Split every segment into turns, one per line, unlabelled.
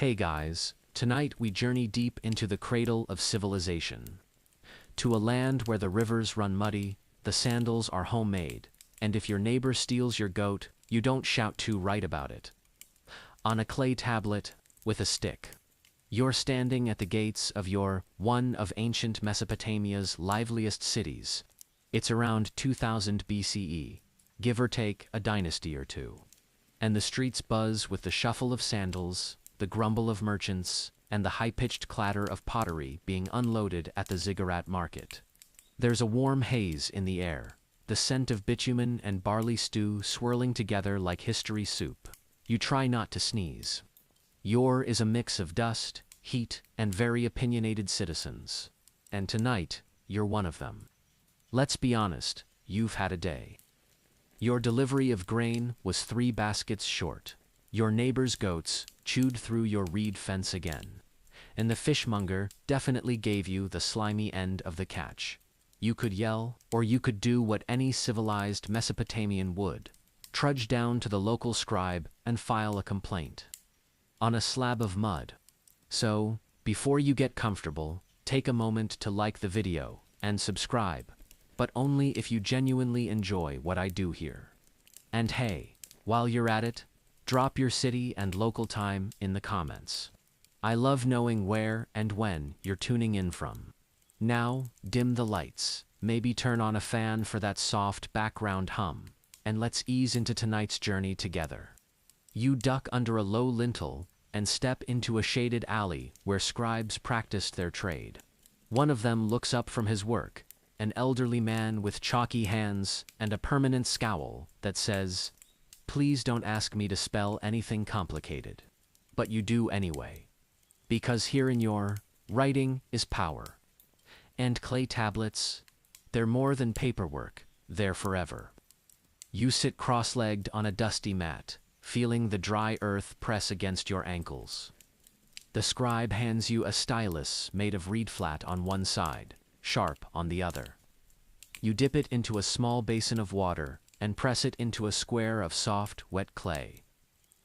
Hey guys, tonight we journey deep into the cradle of civilization. To a land where the rivers run muddy, the sandals are homemade, and if your neighbor steals your goat, you don't shout too right about it. On a clay tablet, with a stick. You're standing at the gates of one of ancient Mesopotamia's liveliest cities. It's around 2000 BCE, give or take a dynasty or two. And the streets buzz with the shuffle of sandals, the grumble of merchants, and the high-pitched clatter of pottery being unloaded at the ziggurat market. There's a warm haze in the air, the scent of bitumen and barley stew swirling together like history soup. You try not to sneeze. Your is a mix of dust, heat, and very opinionated citizens. And tonight, you're one of them. Let's be honest, you've had a day. Your delivery of grain was 3 baskets short. Your neighbor's goats chewed through your reed fence again. And the fishmonger definitely gave you the slimy end of the catch. You could yell, or you could do what any civilized Mesopotamian would. Trudge down to the local scribe and file a complaint. On a slab of mud. So, before you get comfortable, take a moment to like the video and subscribe, but only if you genuinely enjoy what I do here. And hey, while you're at it, drop your city and local time in the comments. I love knowing where and when you're tuning in from. Now, dim the lights, maybe turn on a fan for that soft background hum, and let's ease into tonight's journey together. You duck under a low lintel and step into a shaded alley where scribes practiced their trade. One of them looks up from his work, an elderly man with chalky hands and a permanent scowl that says, "Please don't ask me to spell anything complicated." But you do anyway. Because here in writing is power. And clay tablets, they're more than paperwork, they're forever. You sit cross-legged on a dusty mat, feeling the dry earth press against your ankles. The scribe hands you a stylus made of reed flat on one side, sharp on the other. You dip it into a small basin of water and press it into a square of soft, wet clay.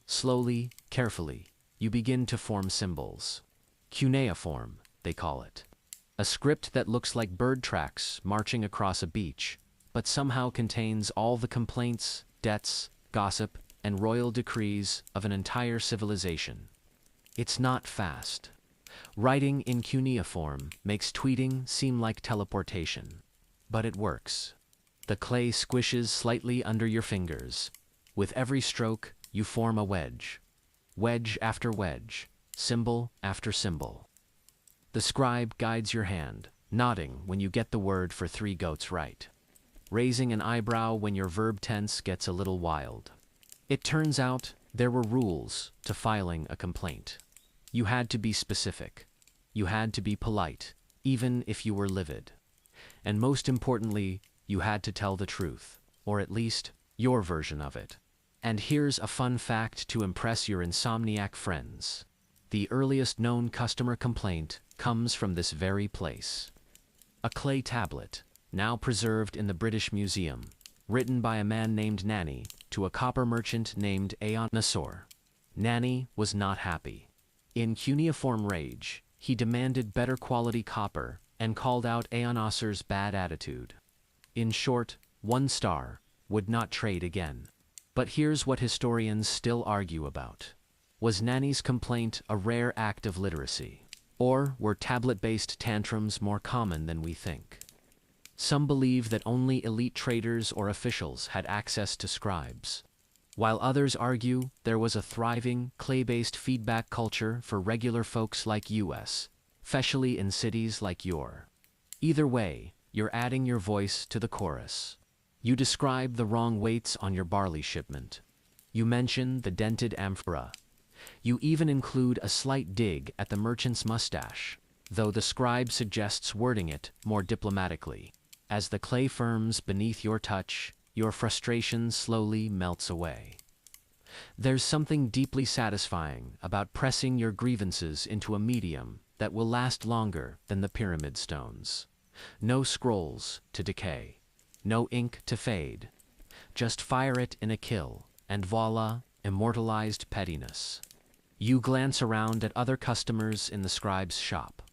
Slowly, carefully, you begin to form symbols. Cuneiform, they call it. A script that looks like bird tracks marching across a beach, but somehow contains all the complaints, debts, gossip, and royal decrees of an entire civilization. It's not fast. Writing in cuneiform makes tweeting seem like teleportation. But it works. The clay squishes slightly under your fingers. With every stroke, you form a wedge. Wedge after wedge, symbol after symbol. The scribe guides your hand, nodding when you get the word for 3 goats right. Raising an eyebrow when your verb tense gets a little wild. It turns out there were rules to filing a complaint. You had to be specific. You had to be polite, even if you were livid. And most importantly, you had to tell the truth, or at least, your version of it. And here's a fun fact to impress your insomniac friends. The earliest known customer complaint comes from this very place. A clay tablet, now preserved in the British Museum, written by a man named Nanny to a copper merchant named Aon Nasor. Nanny was not happy. In cuneiform rage, he demanded better quality copper and called out Aonasor's bad attitude. In short, 1 star, would not trade again. But here's what historians still argue about. Was Nanny's complaint a rare act of literacy? Or were tablet-based tantrums more common than we think? Some believe that only elite traders or officials had access to scribes, while others argue there was a thriving, clay-based feedback culture for regular folks like us, especially in cities like Either way, you're adding your voice to the chorus. You describe the wrong weights on your barley shipment. You mention the dented amphora. You even include a slight dig at the merchant's mustache, though the scribe suggests wording it more diplomatically. As the clay firms beneath your touch, your frustration slowly melts away. There's something deeply satisfying about pressing your grievances into a medium that will last longer than the pyramid stones. No scrolls to decay. No ink to fade. Just fire it in a kiln, and voila, immortalized pettiness. You glance around at other customers in the scribe's shop.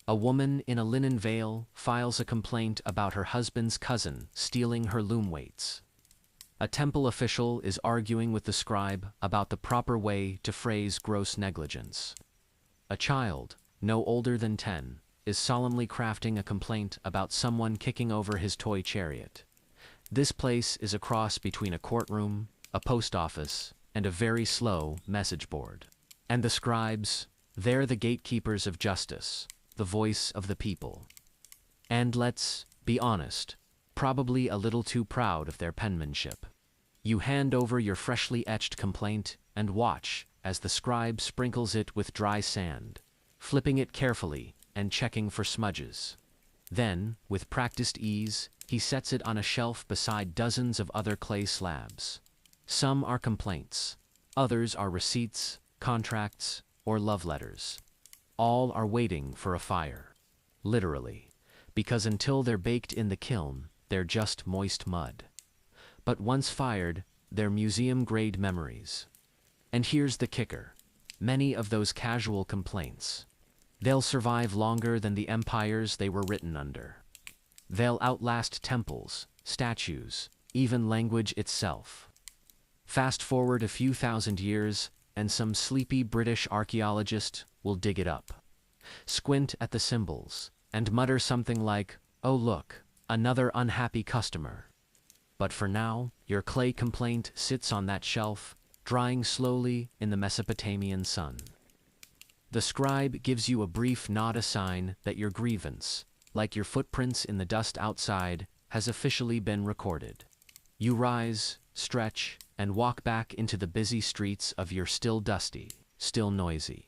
A woman in a linen veil files a complaint about her husband's cousin stealing her loom weights. A temple official is arguing with the scribe about the proper way to phrase gross negligence. A child, no older than 10, is solemnly crafting a complaint about someone kicking over his toy chariot. This place is a cross between a courtroom, a post office, and a very slow message board. And the scribes, they're the gatekeepers of justice, the voice of the people. And let's be honest, probably a little too proud of their penmanship. You hand over your freshly etched complaint and watch as the scribe sprinkles it with dry sand, flipping it carefully and checking for smudges. Then, with practiced ease, he sets it on a shelf beside dozens of other clay slabs. Some are complaints, others are receipts, contracts, or love letters. All are waiting for a fire. Literally, because until they're baked in the kiln, they're just moist mud. But once fired, they're museum-grade memories. And here's the kicker. Many of those casual complaints, they'll survive longer than the empires they were written under. They'll outlast temples, statues, even language itself. Fast forward a few thousand years, and some sleepy British archaeologist will dig it up, squint at the symbols, and mutter something like, "Oh look, another unhappy customer." But for now, your clay complaint sits on that shelf, drying slowly in the Mesopotamian sun. The scribe gives you a brief nod, a sign that your grievance, like your footprints in the dust outside, has officially been recorded. You rise, stretch, and walk back into the busy streets of your still dusty, still noisy,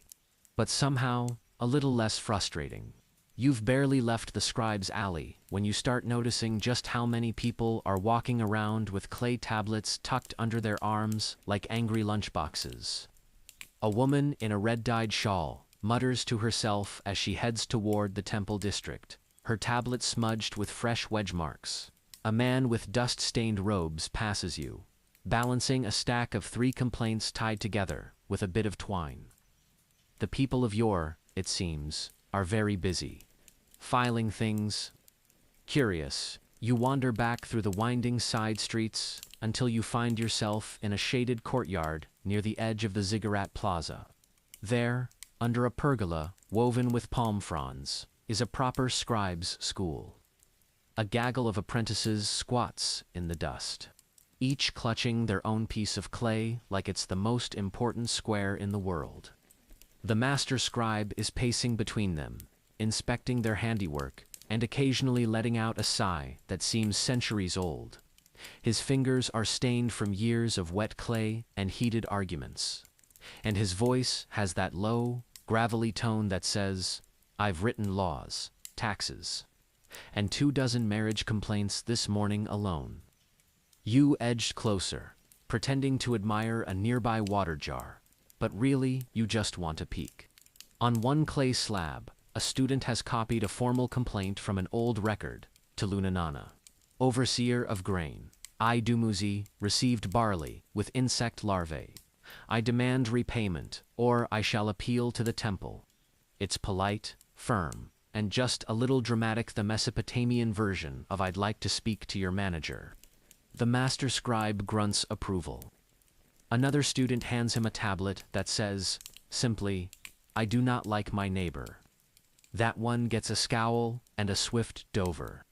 but somehow a little less frustrating. You've barely left the scribe's alley when you start noticing just how many people are walking around with clay tablets tucked under their arms like angry lunchboxes. A woman in a red-dyed shawl mutters to herself as she heads toward the temple district, her tablet smudged with fresh wedge marks. A man with dust-stained robes passes you, balancing a stack of 3 complaints tied together with a bit of twine. The people of yore, it seems, are very busy, filing things. Curious, you wander back through the winding side streets until you find yourself in a shaded courtyard near the edge of the ziggurat plaza. There, under a pergola woven with palm fronds, is a proper scribe's school. A gaggle of apprentices squats in the dust, each clutching their own piece of clay like it's the most important square in the world. The master scribe is pacing between them, inspecting their handiwork and occasionally letting out a sigh that seems centuries old. His fingers are stained from years of wet clay and heated arguments, and his voice has that low, gravelly tone that says, "I've written laws, taxes, and 24 marriage complaints this morning alone." You edged closer, pretending to admire a nearby water jar, but really you just want a peek. On one clay slab, a student has copied a formal complaint from an old record to Lunanana. Overseer of grain, I Dumuzi received barley with insect larvae. I demand repayment, or I shall appeal to the temple. It's polite, firm, and just a little dramatic, the Mesopotamian version of "I'd like to speak to your manager." The master scribe grunts approval. Another student hands him a tablet that says, simply, "I do not like my neighbor." That one gets a scowl and a swift dover.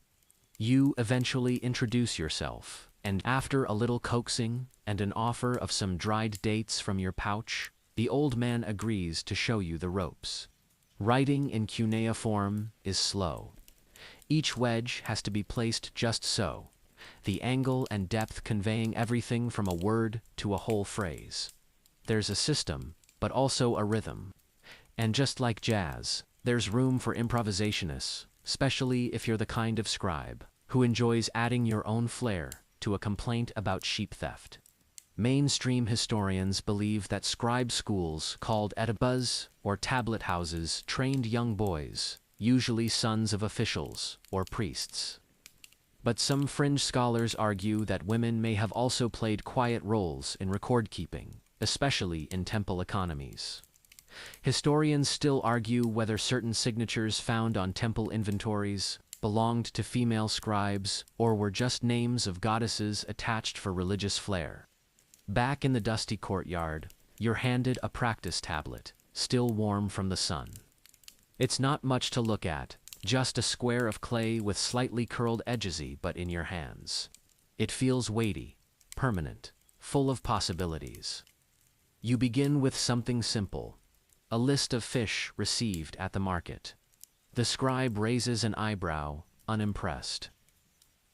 You eventually introduce yourself, and after a little coaxing and an offer of some dried dates from your pouch, the old man agrees to show you the ropes. Writing in cuneiform is slow. Each wedge has to be placed just so, the angle and depth conveying everything from a word to a whole phrase. There's a system, but also a rhythm. And just like jazz, there's room for improvisationists, especially if you're the kind of scribe who enjoys adding your own flair to a complaint about sheep theft. Mainstream historians believe that scribe schools called etebas, or tablet houses, trained young boys, usually sons of officials or priests. But some fringe scholars argue that women may have also played quiet roles in record keeping, especially in temple economies. Historians still argue whether certain signatures found on temple inventories belonged to female scribes or were just names of goddesses attached for religious flair. Back in the dusty courtyard, you're handed a practice tablet, still warm from the sun. It's not much to look at, just a square of clay with slightly curled edges but in your hands. It feels weighty, permanent, full of possibilities. You begin with something simple, a list of fish received at the market. The scribe raises an eyebrow, unimpressed.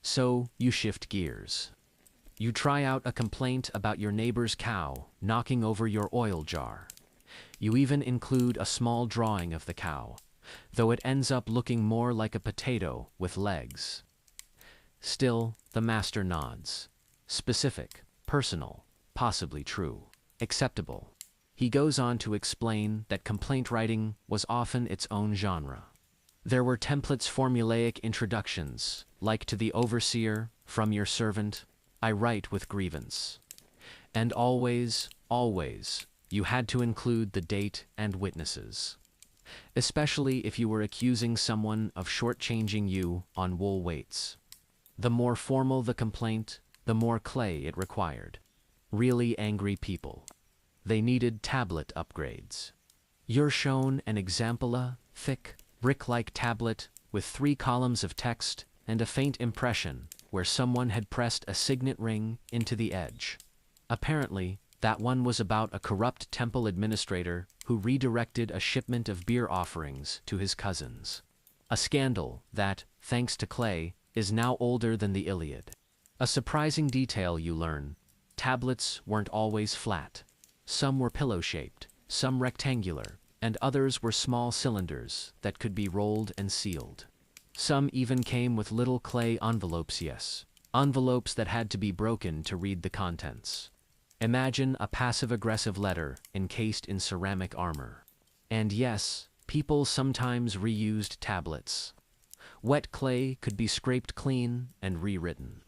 So you shift gears. You try out a complaint about your neighbor's cow knocking over your oil jar. You even include a small drawing of the cow, though it ends up looking more like a potato with legs. Still, the master nods. Specific, personal, possibly true, acceptable. He goes on to explain that complaint writing was often its own genre. There were templates, formulaic introductions, like to the overseer, from your servant, I write with grievance. And always, you had to include the date and witnesses. Especially if you were accusing someone of shortchanging you on wool weights. The more formal the complaint, the more clay it required. Really angry people. They needed tablet upgrades. You're shown an example, thick, brick-like tablet with 3 columns of text and a faint impression where someone had pressed a signet ring into the edge. Apparently, that one was about a corrupt temple administrator who redirected a shipment of beer offerings to his cousins. A scandal that, thanks to clay, is now older than the Iliad. A surprising detail you learn: tablets weren't always flat. Some were pillow-shaped, some rectangular, and others were small cylinders that could be rolled and sealed. Some even came with little clay envelopes, envelopes that had to be broken to read the contents. Imagine a passive-aggressive letter encased in ceramic armor. And yes, people sometimes reused tablets. Wet clay could be scraped clean and rewritten,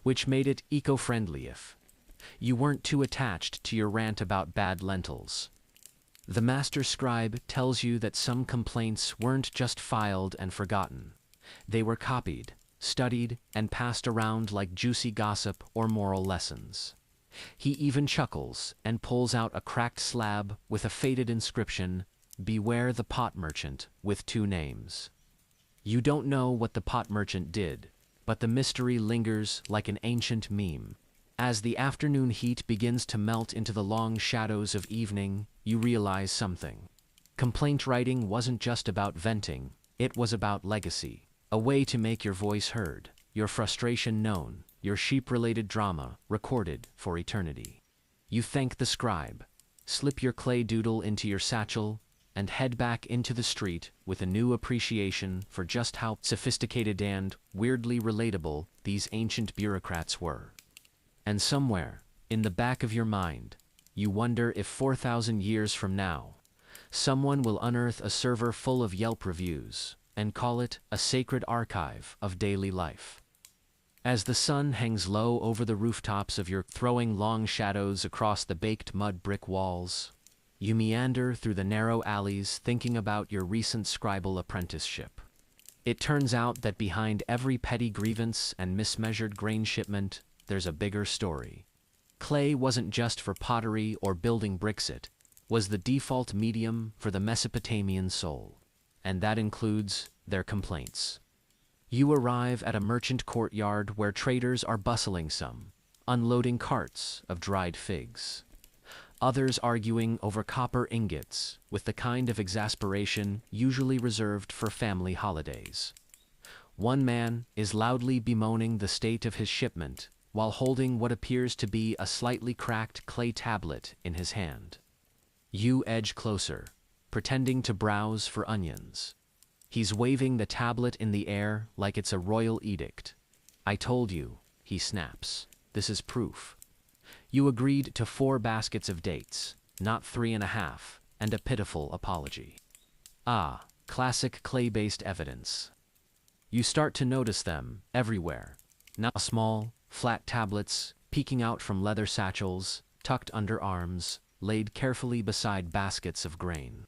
which made it eco-friendly if you weren't too attached to your rant about bad lentils. The master scribe tells you that some complaints weren't just filed and forgotten. They were copied, studied, and passed around like juicy gossip or moral lessons. He even chuckles and pulls out a cracked slab with a faded inscription, "Beware the pot merchant," with 2 names. You don't know what the pot merchant did, but the mystery lingers like an ancient meme. As the afternoon heat begins to melt into the long shadows of evening, you realize something. Complaint writing wasn't just about venting, it was about legacy. A way to make your voice heard, your frustration known, your sheep-related drama recorded for eternity. You thank the scribe, slip your clay doodle into your satchel, and head back into the street with a new appreciation for just how sophisticated and weirdly relatable these ancient bureaucrats were. And somewhere, in the back of your mind, you wonder if 4,000 years from now, someone will unearth a server full of Yelp reviews and call it a sacred archive of daily life. As the sun hangs low over the rooftops of your throwing long shadows across the baked mud brick walls, you meander through the narrow alleys thinking about your recent scribal apprenticeship. It turns out that behind every petty grievance and mismeasured grain shipment, there's a bigger story. Clay wasn't just for pottery or building bricks, it was the default medium for the Mesopotamian soul. And that includes their complaints. You arrive at a merchant courtyard where traders are bustling, some unloading carts of dried figs, others arguing over copper ingots with the kind of exasperation usually reserved for family holidays. One man is loudly bemoaning the state of his shipment while holding what appears to be a slightly cracked clay tablet in his hand. You edge closer, pretending to browse for onions. He's waving the tablet in the air like it's a royal edict. "I told you," he snaps. "This is proof." You agreed to 4 baskets of dates, not 3.5, and a pitiful apology. Ah, classic clay-based evidence. You start to notice them everywhere. Now small, flat tablets peeking out from leather satchels, tucked under arms, laid carefully beside baskets of grain.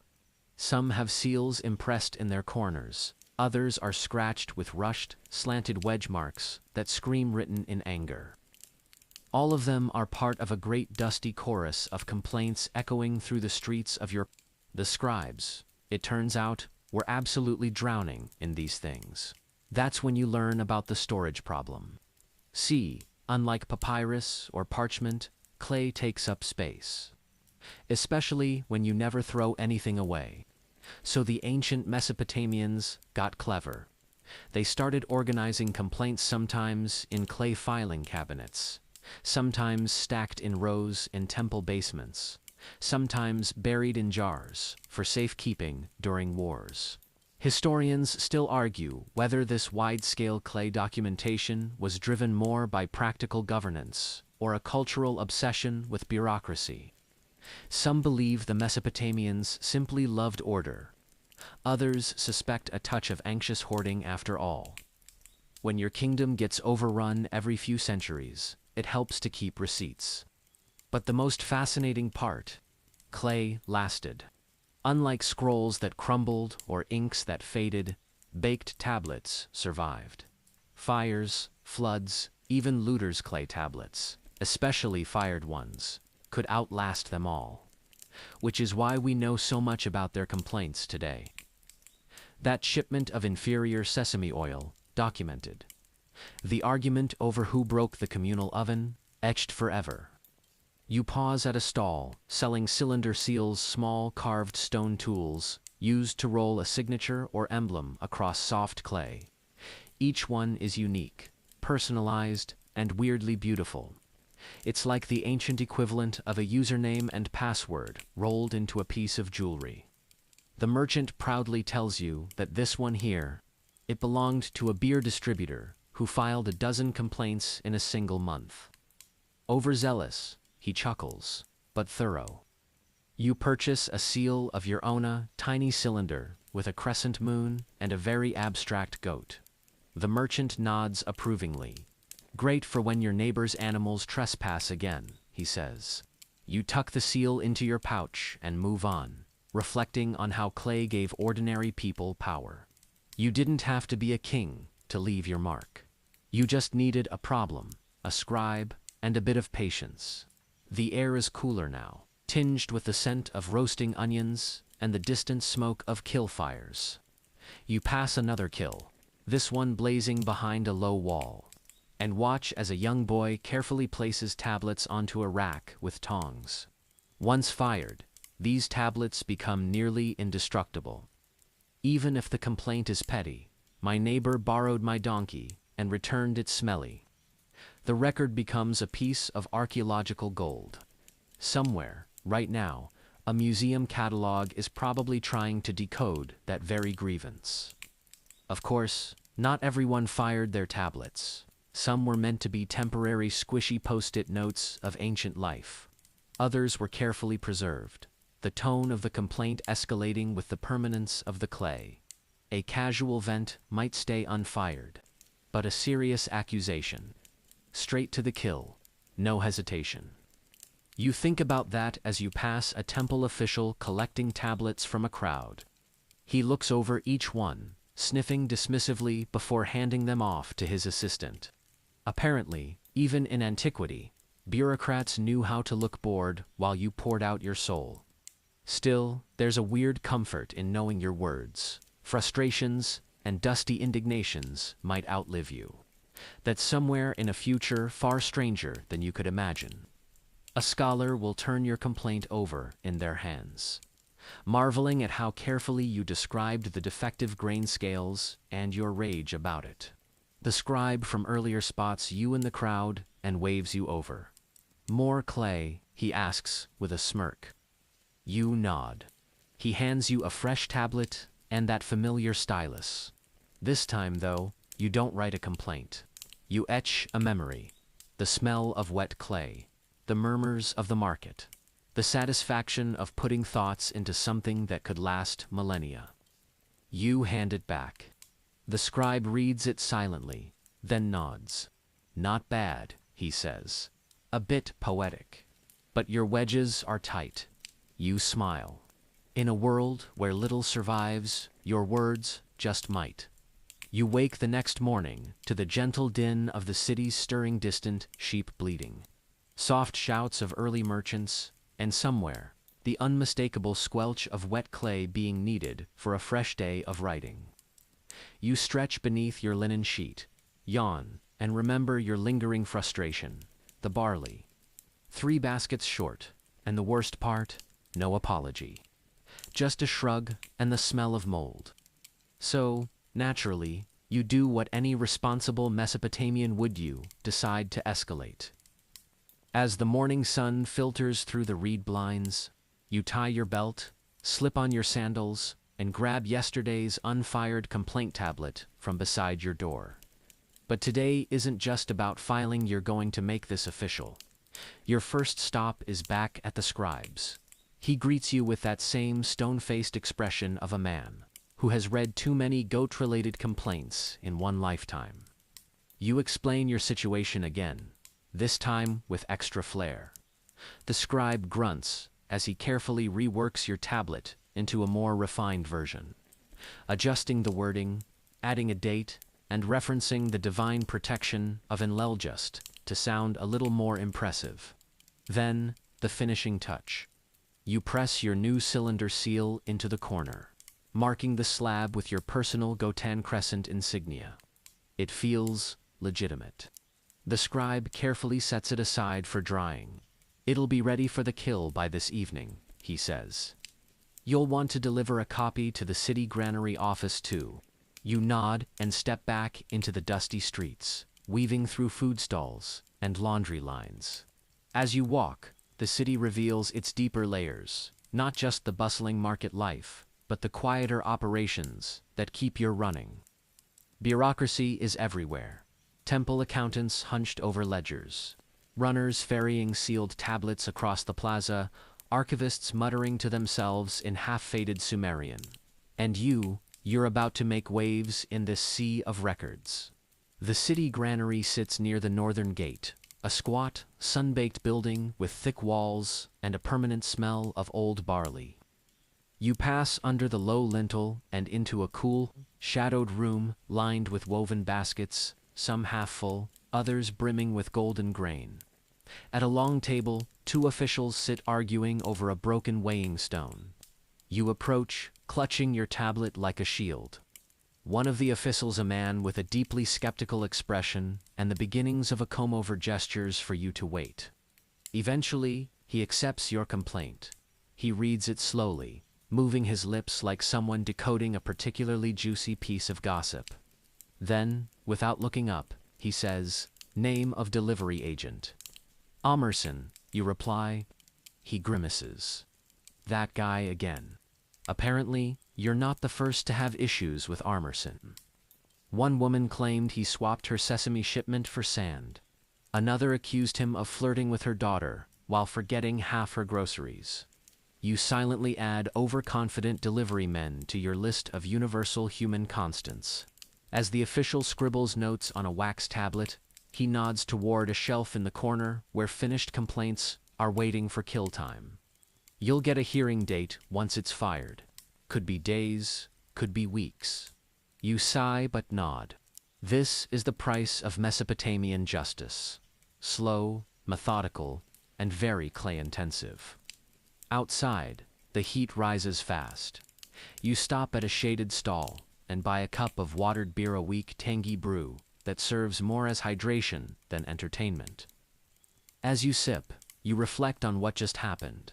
Some have seals impressed in their corners, others are scratched with rushed, slanted wedge marks that scream written in anger. All of them are part of a great dusty chorus of complaints echoing through the streets of your... The scribes, it turns out, were absolutely drowning in these things. That's when you learn about the storage problem. See, unlike papyrus or parchment, clay takes up space. Especially when you never throw anything away. So the ancient Mesopotamians got clever. They started organizing complaints sometimes in clay filing cabinets, sometimes stacked in rows in temple basements, sometimes buried in jars for safekeeping during wars. Historians still argue whether this wide-scale clay documentation was driven more by practical governance or a cultural obsession with bureaucracy. Some believe the Mesopotamians simply loved order. Others suspect a touch of anxious hoarding after all. When your kingdom gets overrun every few centuries, it helps to keep receipts. But the most fascinating part, clay lasted. Unlike scrolls that crumbled or inks that faded, baked tablets survived. Fires, floods, even looters' clay tablets, especially fired ones, could outlast them all. Which is why we know so much about their complaints today. That shipment of inferior sesame oil, documented. The argument over who broke the communal oven, etched forever. You pause at a stall, selling cylinder seals, small carved stone tools, used to roll a signature or emblem across soft clay. Each one is unique, personalized, and weirdly beautiful. It's like the ancient equivalent of a username and password rolled into a piece of jewelry. The merchant proudly tells you that this one here, it belonged to a beer distributor who filed a dozen complaints in a single month. Overzealous, he chuckles, but thorough. You purchase a seal of your own, a tiny cylinder with a crescent moon and a very abstract goat. The merchant nods approvingly. Great for when your neighbor's animals trespass again, he says. You tuck the seal into your pouch and move on, reflecting on how clay gave ordinary people power. You didn't have to be a king to leave your mark. You just needed a problem, a scribe, and a bit of patience. The air is cooler now, tinged with the scent of roasting onions and the distant smoke of kill fires. You pass another kill, this one blazing behind a low wall, and watch as a young boy carefully places tablets onto a rack with tongs. Once fired, these tablets become nearly indestructible. Even if the complaint is petty, my neighbor borrowed my donkey and returned it smelly. The record becomes a piece of archaeological gold. Somewhere, right now, a museum catalog is probably trying to decode that very grievance. Of course, not everyone fired their tablets. Some were meant to be temporary squishy post-it notes of ancient life. Others were carefully preserved, the tone of the complaint escalating with the permanence of the clay. A casual vent might stay unfired, but a serious accusation. Straight to the kill, no hesitation. You think about that as you pass a temple official collecting tablets from a crowd. He looks over each one, sniffing dismissively before handing them off to his assistant. Apparently, even in antiquity, bureaucrats knew how to look bored while you poured out your soul. Still, there's a weird comfort in knowing your words, frustrations, and dusty indignations might outlive you. That somewhere in a future far stranger than you could imagine, a scholar will turn your complaint over in their hands, marveling at how carefully you described the defective grain scales and your rage about it. The scribe from earlier spots you in the crowd and waves you over. More clay, he asks with a smirk. You nod. He hands you a fresh tablet and that familiar stylus. This time, though, you don't write a complaint. You etch a memory. The smell of wet clay. The murmurs of the market. The satisfaction of putting thoughts into something that could last millennia. You hand it back. The scribe reads it silently, then nods. Not bad, he says. A bit poetic. But your wedges are tight. You smile. In a world where little survives, your words just might. You wake the next morning to the gentle din of the city's stirring distant sheep bleating, soft shouts of early merchants, and somewhere, the unmistakable squelch of wet clay being kneaded for a fresh day of writing. You stretch beneath your linen sheet, yawn, and remember your lingering frustration, the barley. 3 baskets short, and the worst part, no apology. Just a shrug and the smell of mold. So, naturally, you do what any responsible Mesopotamian would: you decide to escalate. As the morning sun filters through the reed blinds, you tie your belt, slip on your sandals, and grab yesterday's unfired complaint tablet from beside your door. But today isn't just about filing. You're going to make this official. Your first stop is back at the scribe's. He greets you with that same stone-faced expression of a man who has read too many goat-related complaints in one lifetime. You explain your situation again, this time with extra flair. The scribe grunts as he carefully reworks your tablet into a more refined version, adjusting the wording, adding a date, and referencing the divine protection of Enlil-just to sound a little more impressive. Then, the finishing touch. You press your new cylinder seal into the corner, marking the slab with your personal Gotan crescent insignia. It feels legitimate. The scribe carefully sets it aside for drying. It'll be ready for the kill by this evening, he says. You'll want to deliver a copy to the city granary office too. You nod and step back into the dusty streets, weaving through food stalls and laundry lines. As you walk, the city reveals its deeper layers, not just the bustling market life, but the quieter operations that keep you running. Bureaucracy is everywhere. Temple accountants hunched over ledgers, runners ferrying sealed tablets across the plaza, archivists muttering to themselves in half-faded Sumerian. And you're about to make waves in this sea of records. The city granary sits near the northern gate, a squat, sun-baked building with thick walls and a permanent smell of old barley. You pass under the low lintel and into a cool, shadowed room lined with woven baskets, some half full, others brimming with golden grain. At a long table, 2 officials sit arguing over a broken weighing stone. You approach, clutching your tablet like a shield. One of the officials, a man with a deeply skeptical expression and the beginnings of a comb-over, gestures for you to wait. Eventually, he accepts your complaint. He reads it slowly, moving his lips like someone decoding a particularly juicy piece of gossip. Then, without looking up, he says, "Name of delivery agent." "Amerson," you reply. He grimaces. "That guy again." Apparently, you're not the first to have issues with Amerson. One woman claimed he swapped her sesame shipment for sand. Another accused him of flirting with her daughter while forgetting half her groceries. You silently add overconfident delivery men to your list of universal human constants. As the official scribbles notes on a wax tablet, he nods toward a shelf in the corner where finished complaints are waiting for kill time. You'll get a hearing date once it's fired. Could be days, could be weeks. You sigh but nod. This is the price of Mesopotamian justice. Slow, methodical, and very clay-intensive. Outside, the heat rises fast. You stop at a shaded stall and buy a cup of watered beer, a weak, tangy brew that serves more as hydration than entertainment. As you sip, you reflect on what just happened.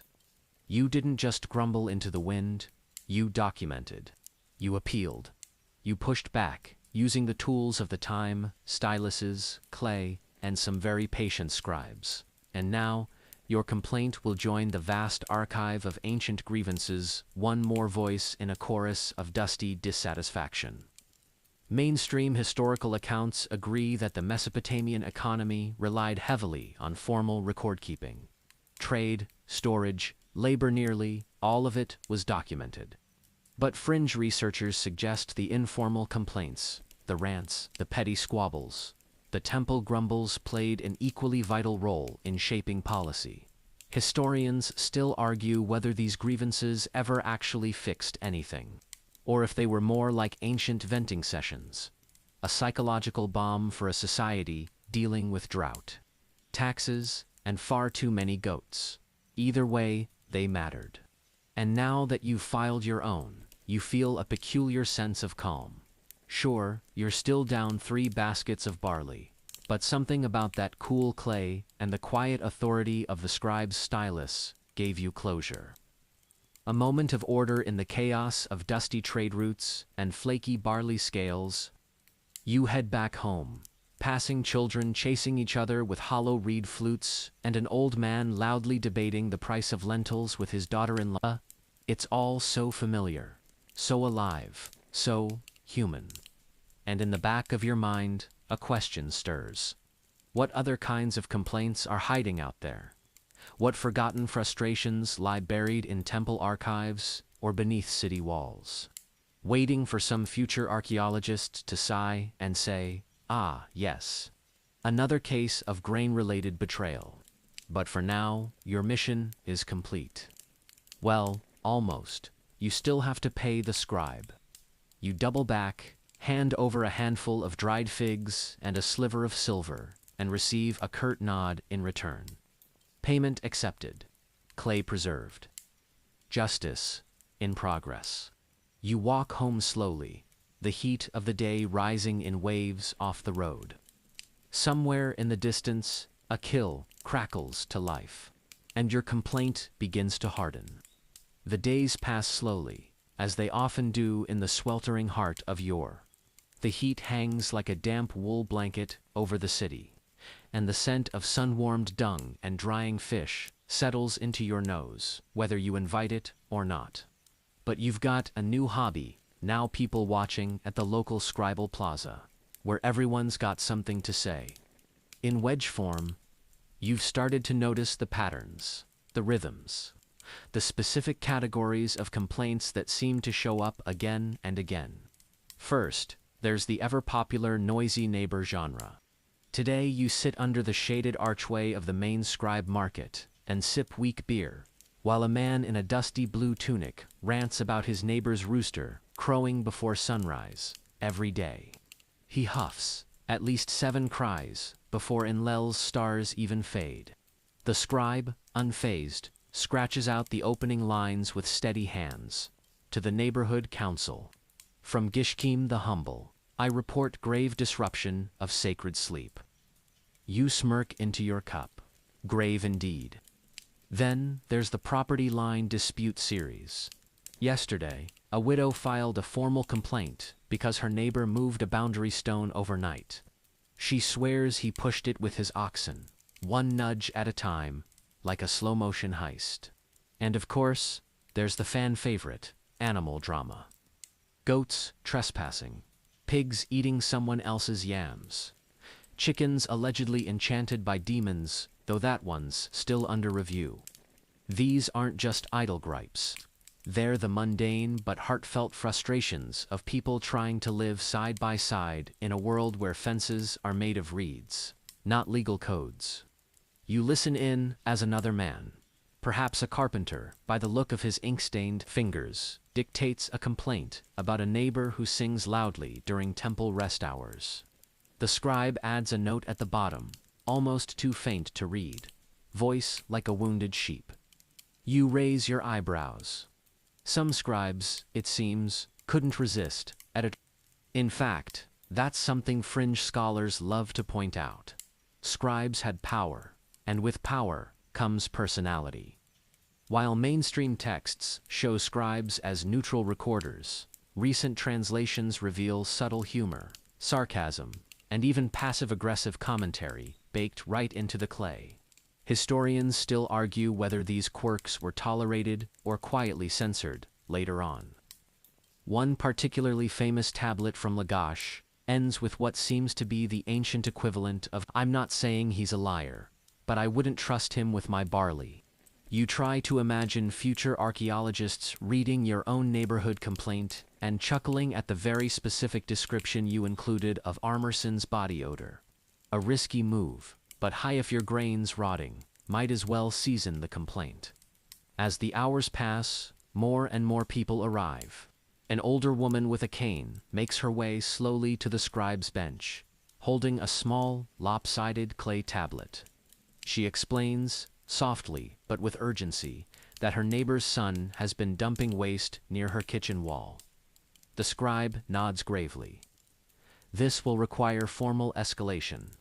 You didn't just grumble into the wind, you documented. You appealed. You pushed back, using the tools of the time, styluses, clay, and some very patient scribes. And now, your complaint will join the vast archive of ancient grievances, one more voice in a chorus of dusty dissatisfaction. Mainstream historical accounts agree that the Mesopotamian economy relied heavily on formal record-keeping. Trade, storage, labor, nearly all of it was documented. But fringe researchers suggest the informal complaints, the rants, the petty squabbles, the temple grumbles played an equally vital role in shaping policy. Historians still argue whether these grievances ever actually fixed anything, or if they were more like ancient venting sessions, a psychological bomb for a society dealing with drought, taxes, and far too many goats. Either way, they mattered. And now that you've filed your own, you feel a peculiar sense of calm. Sure, you're still down 3 baskets of barley, but something about that cool clay and the quiet authority of the scribe's stylus gave you closure. A moment of order in the chaos of dusty trade routes and flaky barley scales. You head back home, passing children chasing each other with hollow reed flutes and an old man loudly debating the price of lentils with his daughter-in-law. It's all so familiar, so alive, so human. And in the back of your mind, a question stirs. What other kinds of complaints are hiding out there? What forgotten frustrations lie buried in temple archives or beneath city walls, waiting for some future archaeologist to sigh and say, "Ah, yes, another case of grain-related betrayal." But for now, your mission is complete. Well, almost. You still have to pay the scribe. You double back, hand over a handful of dried figs and a sliver of silver, and receive a curt nod in return. Payment accepted. Clay preserved. Justice in progress. You walk home slowly, the heat of the day rising in waves off the road. Somewhere in the distance, a kill crackles to life, and your complaint begins to harden. The days pass slowly, as they often do in the sweltering heart of yore. The heat hangs like a damp wool blanket over the city, and the scent of sun-warmed dung and drying fish settles into your nose, whether you invite it or not. But you've got a new hobby, now: people watching at the local scribal plaza, where everyone's got something to say. In wedge form, you've started to notice the patterns, the rhythms, the specific categories of complaints that seem to show up again and again. First, there's the ever-popular noisy neighbor genre. Today you sit under the shaded archway of the main scribe market and sip weak beer, while a man in a dusty blue tunic rants about his neighbor's rooster crowing before sunrise every day. He huffs at least 7 cries before Enlil's stars even fade. The scribe, unfazed, scratches out the opening lines with steady hands. To the neighborhood council. From Gishkim the humble, I report grave disruption of sacred sleep. You smirk into your cup. Grave indeed. Then there's the property line dispute series. Yesterday, a widow filed a formal complaint because her neighbor moved a boundary stone overnight. She swears he pushed it with his oxen, one nudge at a time, like a slow-motion heist. And of course, there's the fan favorite, animal drama. Goats trespassing, pigs eating someone else's yams, chickens allegedly enchanted by demons, though that one's still under review. These aren't just idle gripes. They're the mundane but heartfelt frustrations of people trying to live side by side in a world where fences are made of reeds, not legal codes. You listen in as another man, perhaps a carpenter, by the look of his ink-stained fingers, dictates a complaint about a neighbor who sings loudly during temple rest hours. The scribe adds a note at the bottom, almost too faint to read, voice like a wounded sheep. You raise your eyebrows. Some scribes, it seems, couldn't resist In fact, that's something fringe scholars love to point out. Scribes had power, and with power comes personality. While mainstream texts show scribes as neutral recorders, recent translations reveal subtle humor, sarcasm, and even passive-aggressive commentary baked right into the clay. Historians still argue whether these quirks were tolerated or quietly censored later on. One particularly famous tablet from Lagash ends with what seems to be the ancient equivalent of, "I'm not saying he's a liar, but I wouldn't trust him with my barley." You try to imagine future archaeologists reading your own neighborhood complaint and chuckling at the very specific description you included of Armerson's body odor. A risky move, but high if your grain's rotting, might as well season the complaint. As the hours pass, more and more people arrive. An older woman with a cane makes her way slowly to the scribe's bench, holding a small, lopsided clay tablet. She explains, softly but with urgency, that her neighbor's son has been dumping waste near her kitchen wall. The scribe nods gravely. This will require formal escalation.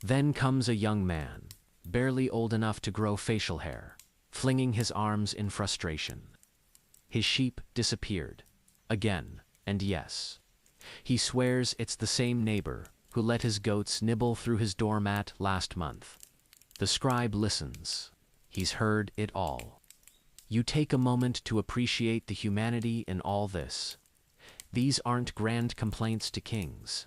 Then comes a young man, barely old enough to grow facial hair, flinging his arms in frustration. His sheep disappeared. Again, and yes. He swears it's the same neighbor who let his goats nibble through his doormat last month. The scribe listens. He's heard it all. You take a moment to appreciate the humanity in all this. These aren't grand complaints to kings.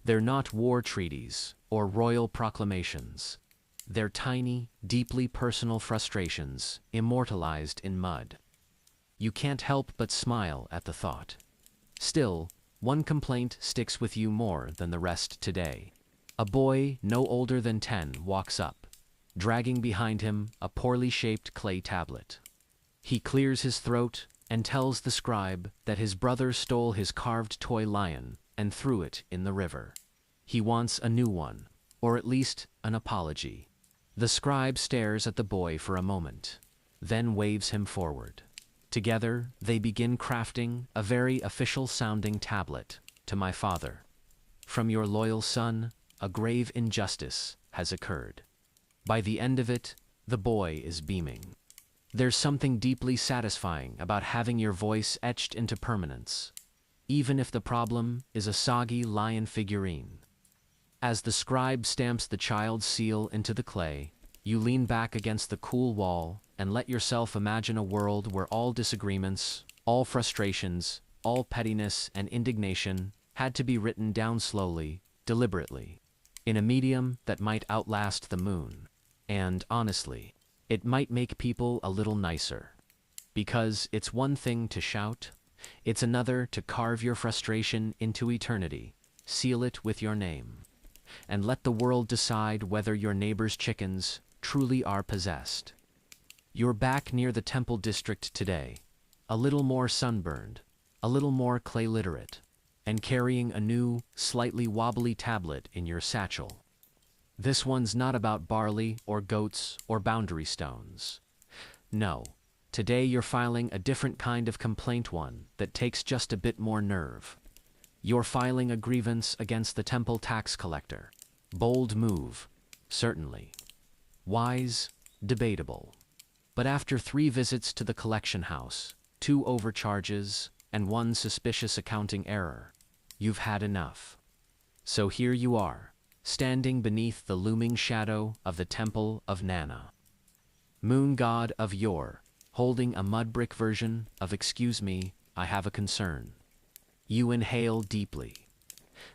They're not war treaties or royal proclamations. They're tiny, deeply personal frustrations, immortalized in mud. You can't help but smile at the thought. Still, one complaint sticks with you more than the rest today. A boy no older than 10 walks up, dragging behind him a poorly shaped clay tablet. He clears his throat and tells the scribe that his brother stole his carved toy lion and threw it in the river. He wants a new one, or at least an apology. The scribe stares at the boy for a moment, then waves him forward. Together, they begin crafting a very official-sounding tablet to my father. From your loyal son, a grave injustice has occurred. By the end of it, the boy is beaming. There's something deeply satisfying about having your voice etched into permanence, even if the problem is a soggy lion figurine. As the scribe stamps the child's seal into the clay, you lean back against the cool wall and let yourself imagine a world where all disagreements, all frustrations, all pettiness and indignation had to be written down slowly, deliberately, in a medium that might outlast the moon. And, honestly, it might make people a little nicer. Because it's one thing to shout, it's another to carve your frustration into eternity, seal it with your name, and let the world decide whether your neighbor's chickens truly are possessed. You're back near the Temple District today, a little more sunburned, a little more clay-literate, and carrying a new, slightly wobbly tablet in your satchel. This one's not about barley or goats or boundary stones. No, today you're filing a different kind of complaint, one that takes just a bit more nerve. You're filing a grievance against the temple tax collector. Bold move, certainly. Wise, debatable. But after 3 visits to the collection house, 2 overcharges, and 1 suspicious accounting error, you've had enough. So here you are, standing beneath the looming shadow of the Temple of Nana. Moon god of yore, holding a mud brick version of "Excuse me, I have a concern." You inhale deeply.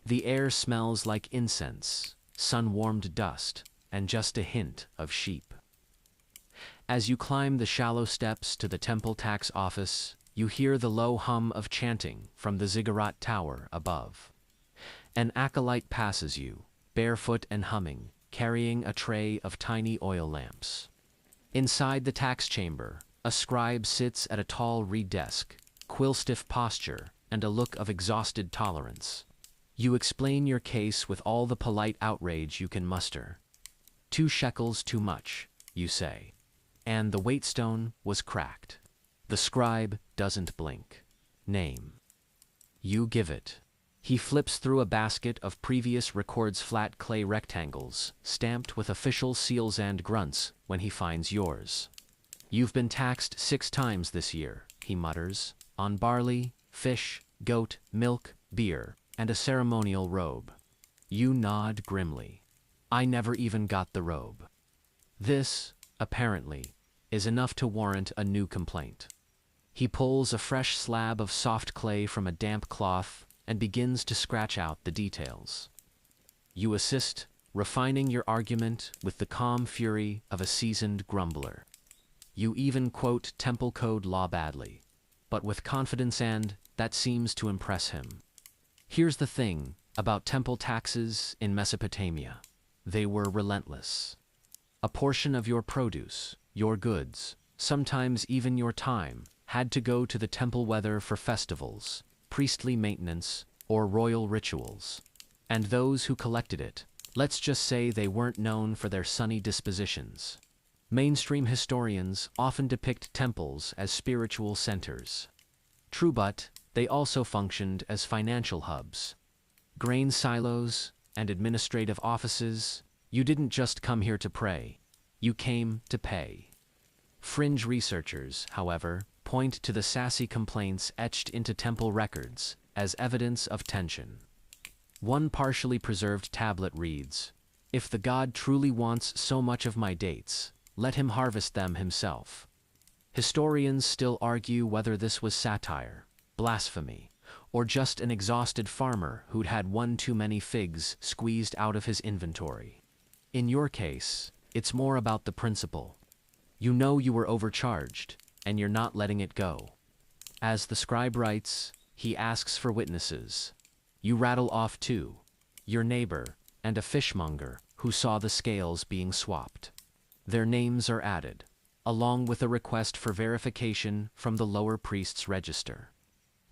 The air smells like incense, sun-warmed dust, and just a hint of sheep. As you climb the shallow steps to the temple tax office, you hear the low hum of chanting from the ziggurat tower above. An acolyte passes you, barefoot and humming, carrying a tray of tiny oil lamps. Inside the tax chamber, a scribe sits at a tall reed desk, quill-stiff posture, and a look of exhausted tolerance. You explain your case with all the polite outrage you can muster. 2 shekels too much, you say. And the weightstone was cracked. The scribe doesn't blink. Name. You give it. He flips through a basket of previous records, flat clay rectangles, stamped with official seals and grunts when he finds yours. You've been taxed 6 times this year, he mutters, on barley, fish, goat, milk, beer, and a ceremonial robe. You nod grimly. I never even got the robe. This, apparently, is enough to warrant a new complaint. He pulls a fresh slab of soft clay from a damp cloth and begins to scratch out the details. You assist, refining your argument with the calm fury of a seasoned grumbler. You even quote temple code law badly, but with confidence, and that seems to impress him. Here's the thing about temple taxes in Mesopotamia. They were relentless. A portion of your produce, your goods, sometimes even your time, had to go to the temple, whether for festivals, priestly maintenance, or royal rituals. And those who collected it, let's just say they weren't known for their sunny dispositions. Mainstream historians often depict temples as spiritual centers. True, but they also functioned as financial hubs. Grain silos and administrative offices. You didn't just come here to pray, you came to pay. Fringe researchers, however, point to the sassy complaints etched into temple records as evidence of tension. One partially preserved tablet reads, "If the god truly wants so much of my dates, let him harvest them himself." Historians still argue whether this was satire, blasphemy, or just an exhausted farmer who'd had one too many figs squeezed out of his inventory. In your case, it's more about the principle. You know you were overcharged, and you're not letting it go. As the scribe writes, he asks for witnesses. You rattle off two, your neighbor and a fishmonger who saw the scales being swapped. Their names are added, along with a request for verification from the lower priest's register.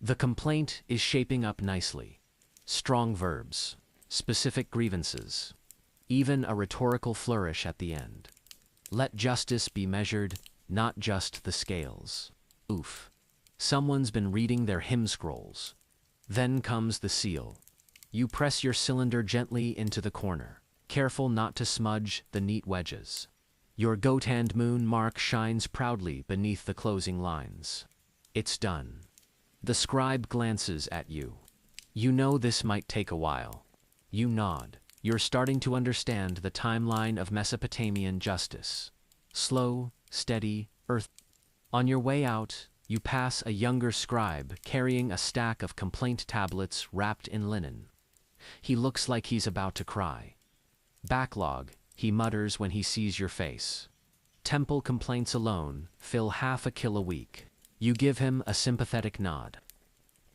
The complaint is shaping up nicely. Strong verbs, specific grievances, even a rhetorical flourish at the end. Let justice be measured, not just the scales. Oof. Someone's been reading their hymn scrolls. Then comes the seal. You press your cylinder gently into the corner, careful not to smudge the neat wedges. Your goat-hand moon mark shines proudly beneath the closing lines. It's done. The scribe glances at you. You know this might take a while. You nod. You're starting to understand the timeline of Mesopotamian justice. Slow, steady, earth. On your way out, you pass a younger scribe carrying a stack of complaint tablets wrapped in linen. He looks like he's about to cry. Backlog, he mutters when he sees your face. Temple complaints alone fill half a kill a week. You give him a sympathetic nod.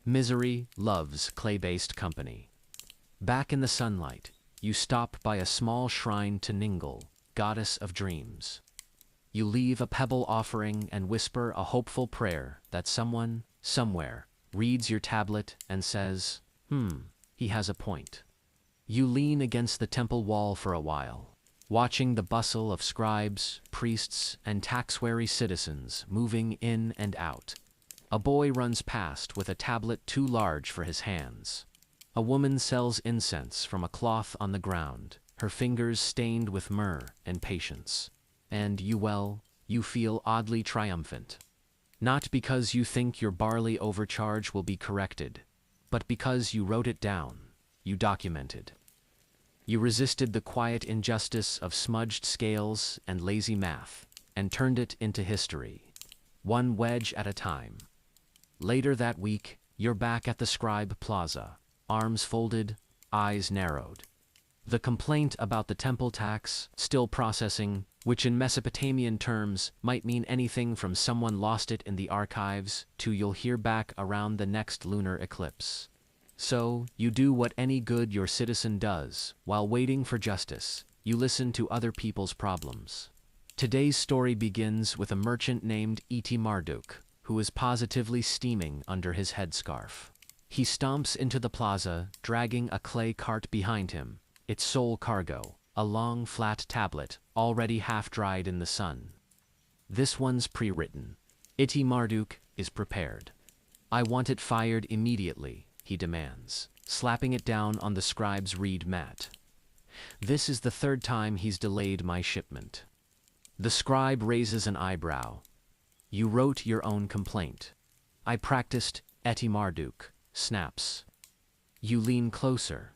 Misery loves clay-based company. Back in the sunlight, you stop by a small shrine to Ningal, goddess of dreams. You leave a pebble offering and whisper a hopeful prayer that someone, somewhere, reads your tablet and says, he has a point. You lean against the temple wall for a while, watching the bustle of scribes, priests, and tax-wary citizens moving in and out. A boy runs past with a tablet too large for his hands. A woman sells incense from a cloth on the ground, her fingers stained with myrrh and patience. And you feel oddly triumphant. Not because you think your barley overcharge will be corrected, but because you wrote it down, you documented. You resisted the quiet injustice of smudged scales and lazy math, and turned it into history, one wedge at a time. Later that week, you're back at the Scribe Plaza, arms folded, eyes narrowed. The complaint about the temple tax, still processing, which in Mesopotamian terms might mean anything from someone lost it in the archives to you'll hear back around the next lunar eclipse. So, you do what any good your citizen does. While waiting for justice, you listen to other people's problems. Today's story begins with a merchant named Eti Marduk, who is positively steaming under his headscarf. He stomps into the plaza, dragging a clay cart behind him, its sole cargo, a long, flat tablet, already half-dried in the sun. This one's pre-written. Eti Marduk is prepared. "I want it fired immediately," he demands, slapping it down on the scribe's reed mat. "This is the third time he's delayed my shipment." The scribe raises an eyebrow. "You wrote your own complaint." "I practiced," Eti Marduk snaps. You lean closer.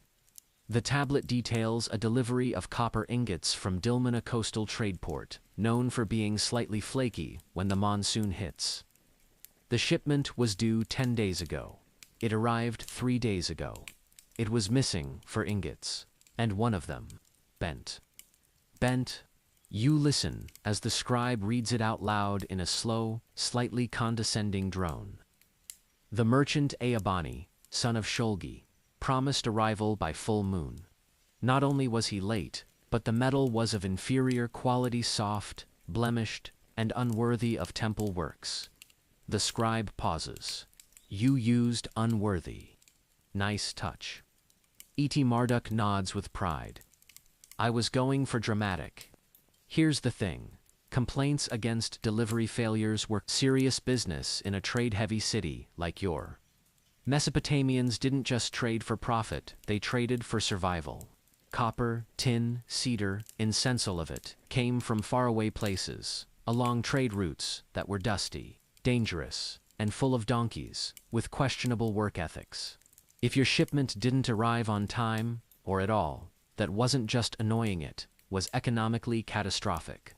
The tablet details a delivery of copper ingots from Dilmun, coastal trade port, known for being slightly flaky when the monsoon hits. The shipment was due 10 days ago. It arrived 3 days ago. It was missing for ingots, and one of them, bent. Bent. You listen as the scribe reads it out loud in a slow, slightly condescending drone. The merchant Eabani, son of Sholgi, promised arrival by full moon. Not only was he late, but the metal was of inferior quality, soft, blemished, and unworthy of temple works. The scribe pauses. You used unworthy. Nice touch. E.T. Marduk nods with pride. I was going for dramatic. Here's the thing. Complaints against delivery failures were serious business in a trade-heavy city like your. Mesopotamians didn't just trade for profit, they traded for survival. Copper, tin, cedar, incense, all of it came from faraway places, along trade routes that were dusty, dangerous, and full of donkeys, with questionable work ethics. If your shipment didn't arrive on time, or at all, that wasn't just annoying, it was economically catastrophic.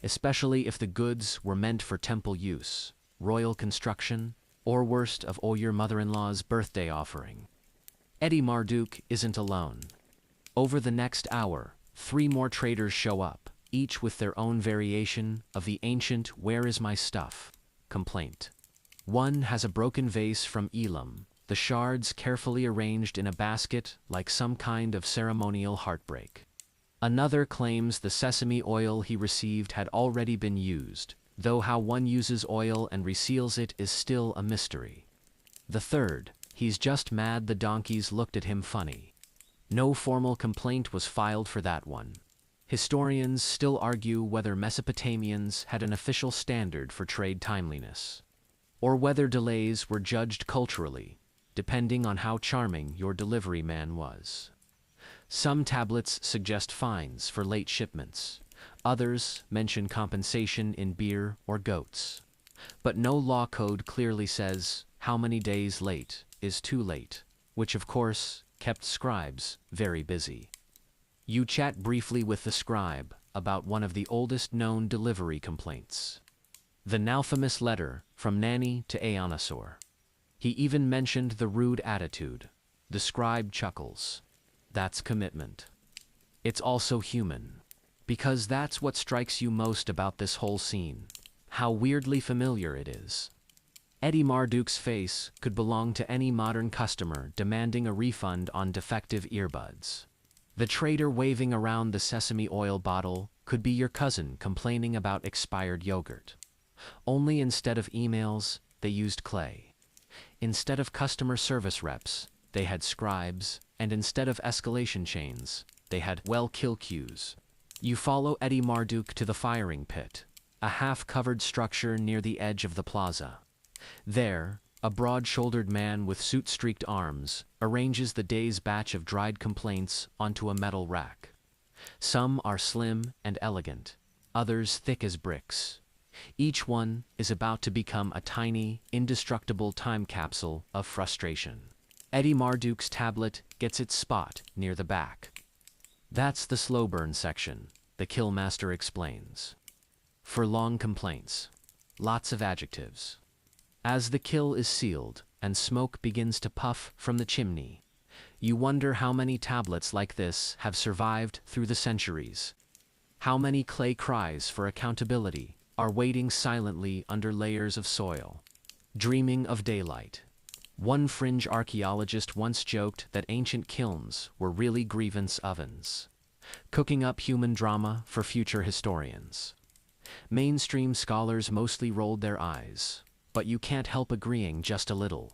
Especially if the goods were meant for temple use, royal construction, or worst of all, your mother-in-law's birthday offering. Eddie Marduk isn't alone. Over the next hour, 3 more traders show up, each with their own variation of the ancient "where is my stuff" complaint. One has a broken vase from Elam, the shards carefully arranged in a basket like some kind of ceremonial heartbreak. Another claims the sesame oil he received had already been used, though how one uses oil and reseals it is still a mystery. The third, he's just mad the donkeys looked at him funny. No formal complaint was filed for that one. Historians still argue whether Mesopotamians had an official standard for trade timeliness, or whether delays were judged culturally, depending on how charming your delivery man was. Some tablets suggest fines for late shipments. Others mention compensation in beer or goats. But no law code clearly says how many days late is too late, which of course kept scribes very busy. You chat briefly with the scribe about one of the oldest known delivery complaints. The now famous letter from Nani to Aonosaur. He even mentioned the rude attitude. The scribe chuckles. That's commitment. It's also human. Because that's what strikes you most about this whole scene. How weirdly familiar it is. Eddie Marduk's face could belong to any modern customer demanding a refund on defective earbuds. The trader waving around the sesame oil bottle could be your cousin complaining about expired yogurt. Only instead of emails, they used clay. Instead of customer service reps, they had scribes, and instead of escalation chains, they had kill queues. You follow Eddie Marduk to the firing pit, a half-covered structure near the edge of the plaza. There, a broad-shouldered man with soot-streaked arms arranges the day's batch of dried complaints onto a metal rack. Some are slim and elegant, others thick as bricks. Each one is about to become a tiny, indestructible time capsule of frustration. Eddie Marduk's tablet gets its spot near the back. That's the slow burn section, the killmaster explains. For long complaints. Lots of adjectives. As the kill is sealed and smoke begins to puff from the chimney, you wonder how many tablets like this have survived through the centuries. How many clay cries for accountability are waiting silently under layers of soil, dreaming of daylight. One fringe archaeologist once joked that ancient kilns were really grievance ovens, cooking up human drama for future historians. Mainstream scholars mostly rolled their eyes, but you can't help agreeing just a little.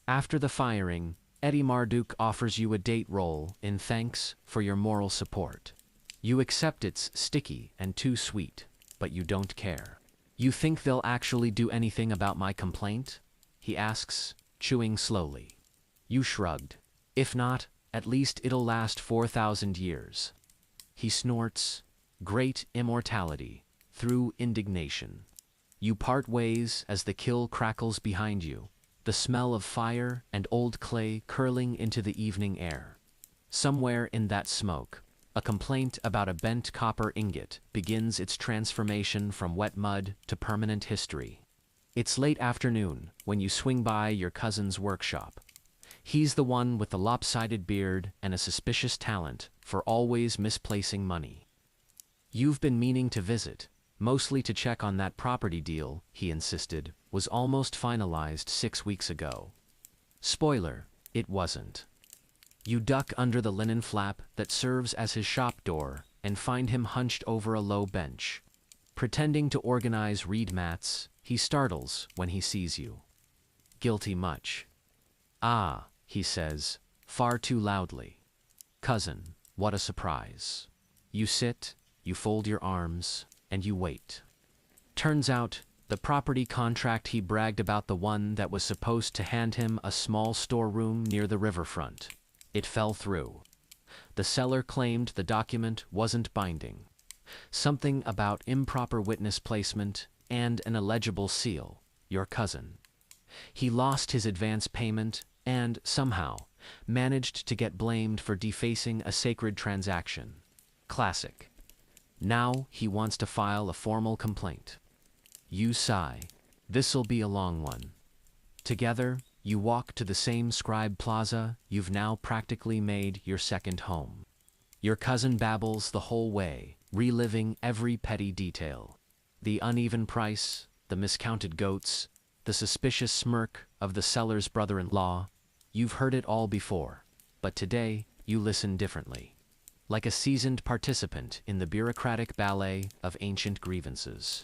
After the firing, Eddie Marduk offers you a date roll in thanks for your moral support. You accept it's sticky and too sweet, but you don't care. You think they'll actually do anything about my complaint? He asks, chewing slowly. You shrugged. If not, at least it'll last 4,000 years. He snorts, great immortality, through indignation. You part ways as the kill crackles behind you, the smell of fire and old clay curling into the evening air. Somewhere in that smoke, a complaint about a bent copper ingot begins its transformation from wet mud to permanent history. It's late afternoon when you swing by your cousin's workshop. He's the one with the lopsided beard and a suspicious talent for always misplacing money. You've been meaning to visit, mostly to check on that property deal, he insisted, was almost finalized 6 weeks ago. Spoiler, it wasn't. You duck under the linen flap that serves as his shop door and find him hunched over a low bench. Pretending to organize reed mats, he startles when he sees you. Guilty much? Ah, he says, far too loudly. Cousin, what a surprise. You sit, you fold your arms, and you wait. Turns out, the property contract he bragged about, the one that was supposed to hand him a small storeroom near the riverfront. It fell through. The seller claimed the document wasn't binding. Something about improper witness placement and an illegible seal. Your cousin. He lost his advance payment and, somehow, managed to get blamed for defacing a sacred transaction. Classic. Now he wants to file a formal complaint. You sigh. This'll be a long one. Together, you walk to the same scribe plaza you've now practically made your second home. Your cousin babbles the whole way, reliving every petty detail. The uneven price, the miscounted goats, the suspicious smirk of the seller's brother-in-law. You've heard it all before, but today you listen differently. Like a seasoned participant in the bureaucratic ballet of ancient grievances.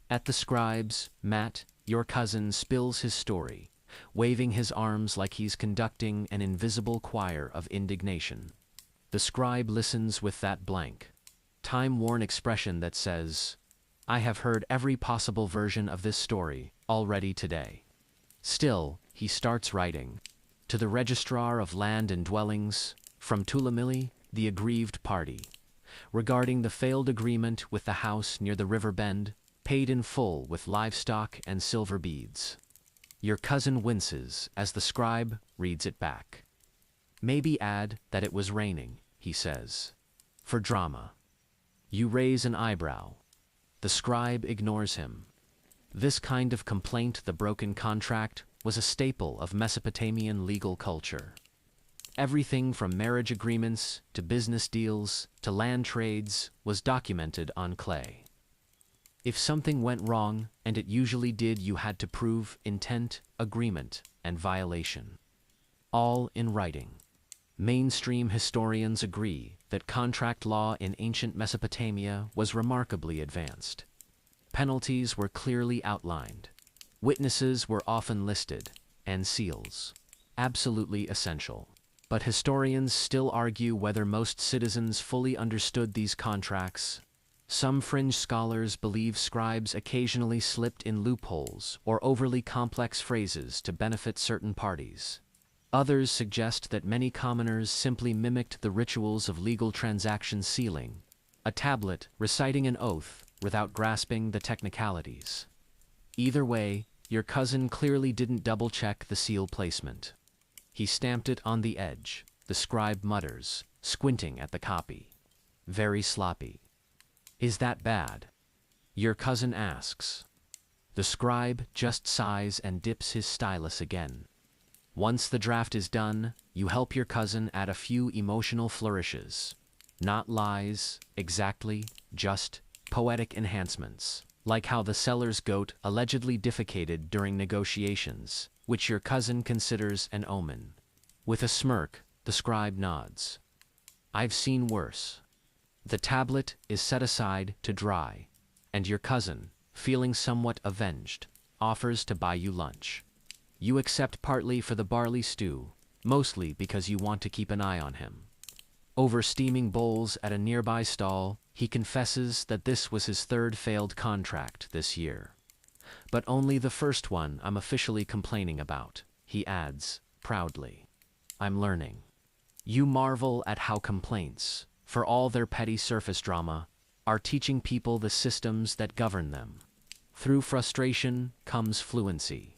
At the scribe's, Matt, your cousin, spills his story, waving his arms like he's conducting an invisible choir of indignation. The scribe listens with that blank, time-worn expression that says, I have heard every possible version of this story already today. Still, he starts writing. To the Registrar of Land and Dwellings, from Tulamili, the aggrieved party. Regarding the failed agreement with the house near the river bend, paid in full with livestock and silver beads. Your cousin winces as the scribe reads it back. Maybe add that it was raining, he says. For drama. You raise an eyebrow. The scribe ignores him. This kind of complaint, the broken contract, was a staple of Mesopotamian legal culture. Everything from marriage agreements to business deals to land trades was documented on clay. If something went wrong, and it usually did, you had to prove intent, agreement, and violation. All in writing. Mainstream historians agree that contract law in ancient Mesopotamia was remarkably advanced. Penalties were clearly outlined. Witnesses were often listed, and seals. Absolutely essential. But historians still argue whether most citizens fully understood these contracts. Some fringe scholars believe scribes occasionally slipped in loopholes or overly complex phrases to benefit certain parties. Others suggest that many commoners simply mimicked the rituals of legal transaction sealing, a tablet reciting an oath without grasping the technicalities. Either way, your cousin clearly didn't double-check the seal placement. He stamped it on the edge, the scribe mutters, squinting at the copy. Very sloppy. Is that bad? Your cousin asks. The scribe just sighs and dips his stylus again. Once the draft is done, you help your cousin add a few emotional flourishes. Not lies, exactly, just poetic enhancements. Like how the seller's goat allegedly defecated during negotiations, which your cousin considers an omen. With a smirk, the scribe nods. I've seen worse. The tablet is set aside to dry, and your cousin, feeling somewhat avenged, offers to buy you lunch. You accept partly for the barley stew, mostly because you want to keep an eye on him. Over steaming bowls at a nearby stall, he confesses that this was his third failed contract this year. But only the first one I'm officially complaining about, he adds, proudly. I'm learning. You marvel at how complaints, for all their petty surface drama, are teaching people the systems that govern them. Through frustration comes fluency.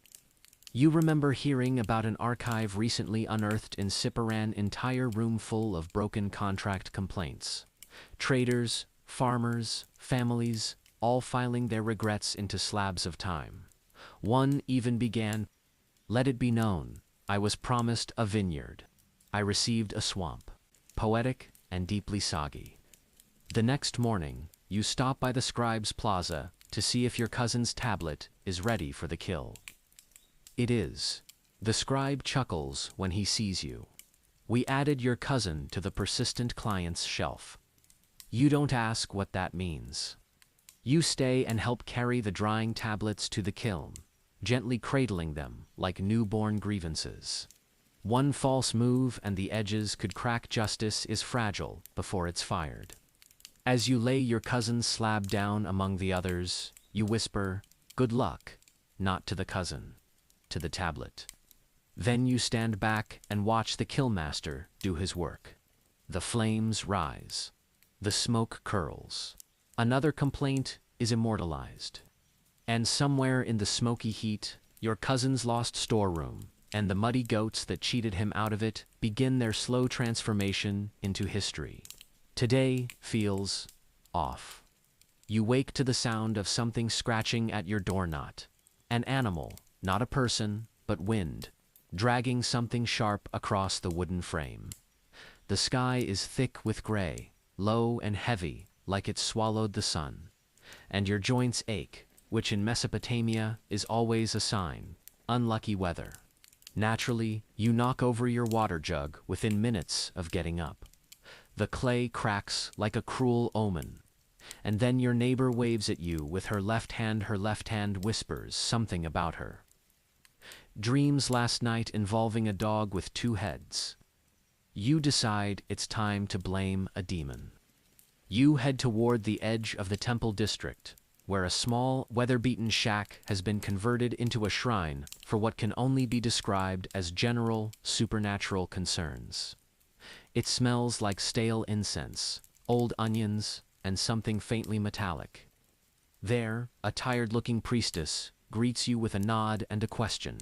You remember hearing about an archive recently unearthed in Siparan, entire room full of broken contract complaints. Traders, farmers, families, all filing their regrets into slabs of time. One even began, "Let it be known, I was promised a vineyard. I received a swamp." Poetic and deeply soggy. The next morning, you stop by the scribe's plaza to see if your cousin's tablet is ready for the kill. It is. The scribe chuckles when he sees you. We added your cousin to the persistent client's shelf. You don't ask what that means. You stay and help carry the drying tablets to the kiln, gently cradling them like newborn grievances. One false move and the edges could crack. Justice is fragile before it's fired. As you lay your cousin's slab down among the others, you whisper, "Good luck," not to the cousin, to the tablet. Then you stand back and watch the killmaster do his work. The flames rise. The smoke curls. Another complaint is immortalized. And somewhere in the smoky heat, your cousin's lost storeroom and the muddy goats that cheated him out of it begin their slow transformation into history. Today feels off. You wake to the sound of something scratching at your doorknot. An animal, not a person, but wind, dragging something sharp across the wooden frame. The sky is thick with gray, low and heavy, like it swallowed the sun. And your joints ache, which in Mesopotamia is always a sign, unlucky weather. Naturally, you knock over your water jug within minutes of getting up. The clay cracks like a cruel omen. And then your neighbor waves at you with her left hand whispers something about her. Dreams last night involving a dog with two heads. You decide it's time to blame a demon. You head toward the edge of the temple district, where a small, weather-beaten shack has been converted into a shrine for what can only be described as general, supernatural concerns. It smells like stale incense, old onions, and something faintly metallic. There, a tired-looking priestess greets you with a nod and a question.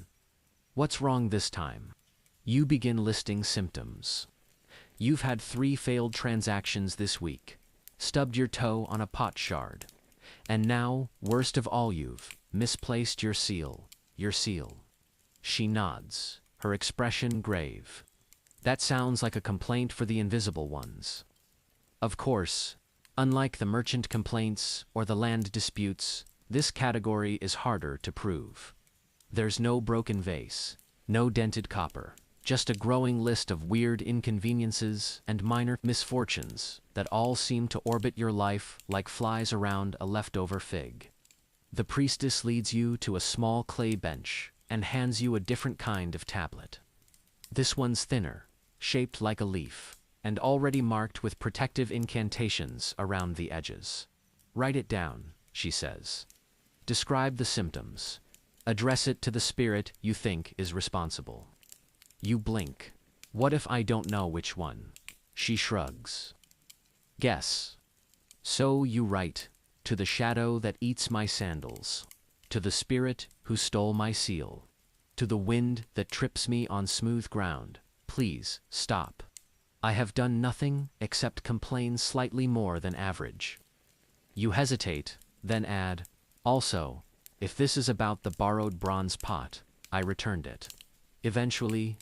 What's wrong this time? You begin listing symptoms. You've had 3 failed transactions this week, stubbed your toe on a pot shard, and now, worst of all, you've misplaced your seal. Your seal. She nods, her expression grave. That sounds like a complaint for the invisible ones. Of course, unlike the merchant complaints or the land disputes, this category is harder to prove. There's no broken vase, no dented copper, just a growing list of weird inconveniences and minor misfortunes that all seem to orbit your life like flies around a leftover fig. The priestess leads you to a small clay bench and hands you a different kind of tablet. This one's thinner, shaped like a leaf, and already marked with protective incantations around the edges. Write it down, she says. Describe the symptoms. Address it to the spirit you think is responsible. You blink. What if I don't know which one? She shrugs. Guess. So you write, to the shadow that eats my sandals, to the spirit who stole my seal, to the wind that trips me on smooth ground, please stop. I have done nothing except complain slightly more than average. You hesitate, then add, also, if this is about the borrowed bronze pot, I returned it. Eventually,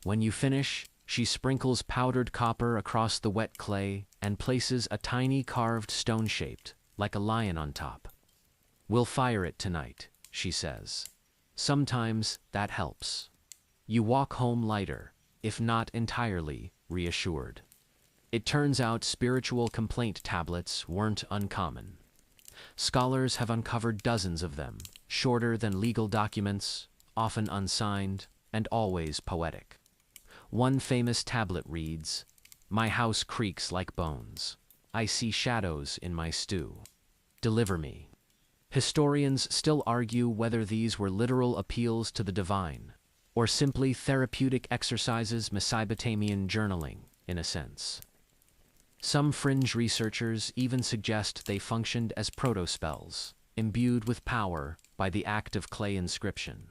when you finish, she sprinkles powdered copper across the wet clay and places a tiny carved stone shaped, like a lion on top. We'll fire it tonight, she says. Sometimes that helps. You walk home lighter, if not entirely reassured. It turns out spiritual complaint tablets weren't uncommon. Scholars have uncovered dozens of them, shorter than legal documents, often unsigned, and always poetic. One famous tablet reads, "My house creaks like bones. I see shadows in my stew. Deliver me." Historians still argue whether these were literal appeals to the divine, or simply therapeutic exercises, Mesopotamian journaling, in a sense. Some fringe researchers even suggest they functioned as proto-spells, imbued with power by the act of clay inscription.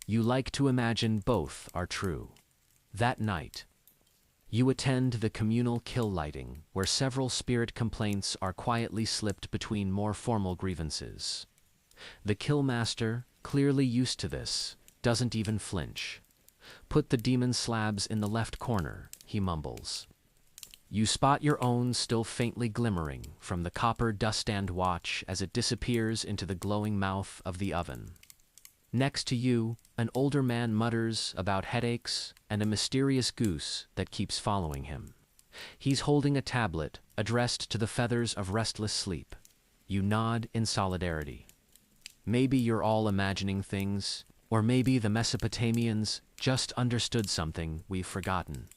You like to imagine both are true. That night, you attend the communal kill lighting, where several spirit complaints are quietly slipped between more formal grievances. The killmaster, clearly used to this, doesn't even flinch. "Put the demon slabs in the left corner," he mumbles. You spot your own still faintly glimmering from the copper dust and watch as it disappears into the glowing mouth of the oven. Next to you, an older man mutters about headaches and a mysterious goose that keeps following him. He's holding a tablet addressed to the feathers of restless sleep. You nod in solidarity. Maybe you're all imagining things, or maybe the Mesopotamians just understood something we've forgotten.